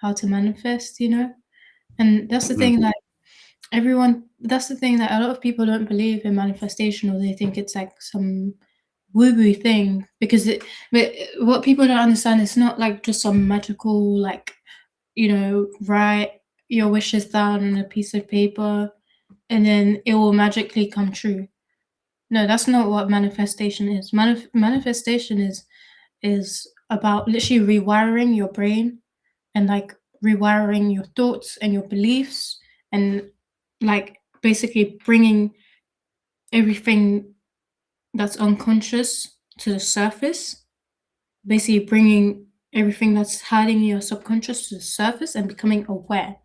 B: how to manifest. And that's the
C: Mhm.
B: thing, like that's the thing that a lot of people don't believe in manifestation or they think it's like some woo-woo thing because but what people don't understand it's not like just some magical like write your wishes down on a piece of paper and then it will magically come true. No, that's not what manifestation is. Manifestation is about literally rewiring your brain and like rewiring your thoughts and your beliefs and like basically bringing everything that's unconscious to the surface, basically bringing everything that's hiding in your subconscious to the surface and becoming aware.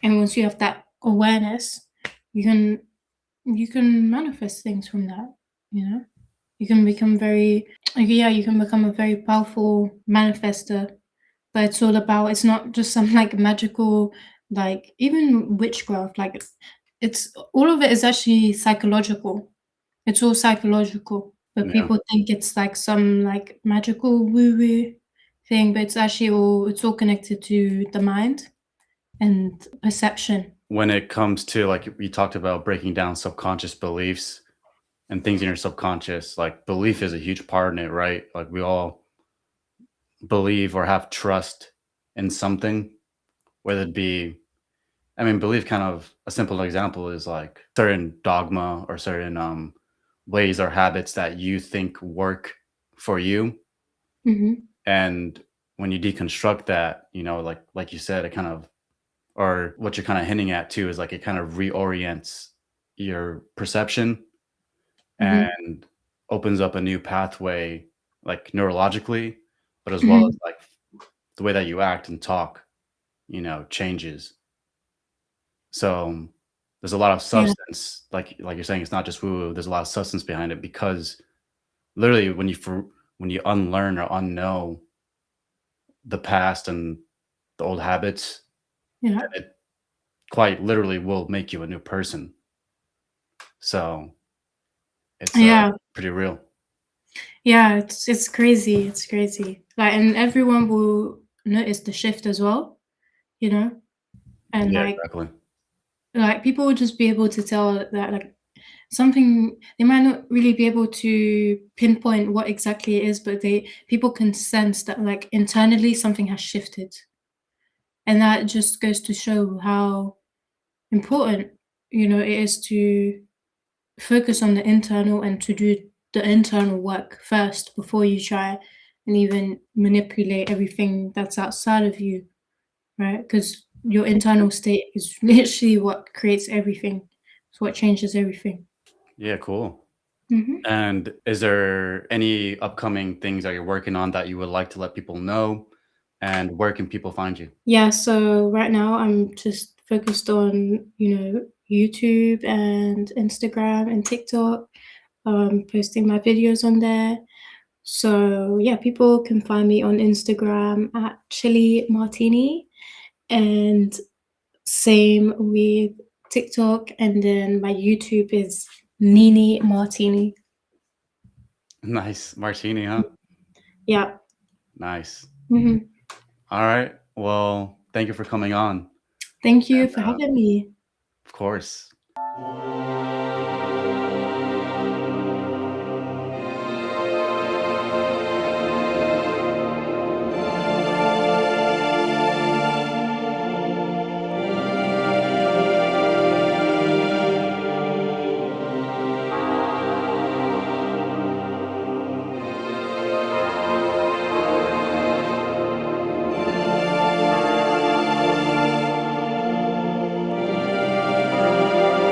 B: And once you have that awareness, you can you can manifest things from that, you know? You can become very yeah, you can become a very powerful manifester. But it's not just some like magical like even witchcraft, like it's all of it is actually psychological. It's all psychological, but
C: Yeah.
B: people think it's like some like magical woo-woo thing, but it's all connected to the mind and perception.
C: When it comes to like you talked about breaking down subconscious beliefs and things in your subconscious, like belief is a huge part in it, right? Like we all believe or have trust in something, whether it be, I mean, belief kind of a simple example is like certain dogma or certain ways or habits that you think work for you.
B: Mhm.
C: And when you deconstruct that, like you said, it kind of, or what you're kind of hinting at too, is like it kind of reorients your perception
B: Mhm.
C: and opens up a new pathway, like neurologically, but as well as
B: Mhm.
C: like the way that you act and talk, changes. So there's a lot of
B: Yeah.
C: substance, like you're saying, it's not just woo-woo. There's a lot of substance behind it because literally when you unlearn or unknow the past and the old habits,
B: Yeah.
C: then it quite literally will make you a new person. So it's
B: Yeah.
C: pretty real.
B: Yeah, it's crazy. It's crazy. Like and everyone will notice the shift as well, you know? And
C: Yeah,
B: like
C: exactly.
B: people would just be able to tell that like something they might not really be able to pinpoint what exactly it is, but they people can sense that like internally something has shifted. And that just goes to show how important, it is to focus on the internal and to do the internal work first before you try and even manipulate everything that's outside of you, right? Because your internal state is literally what creates everything. It's what changes everything.
C: Yeah, cool.
B: Hmm.
C: And is there any upcoming things that you're working on that you would like to let people know? And where can people find you?
B: Yeah, so right now I'm just focused on, YouTube and Instagram and TikTok, posting my videos on there. So yeah, people can find me on Instagram at Chili Martini, and same with TikTok, and then my YouTube is Nini Martini.
C: Nice. Martini, huh?
B: Yeah.
C: Nice.
B: Hmm.
C: All right. Well, thank you for coming on.
B: Thank you
C: And
B: for having me.
C: of course.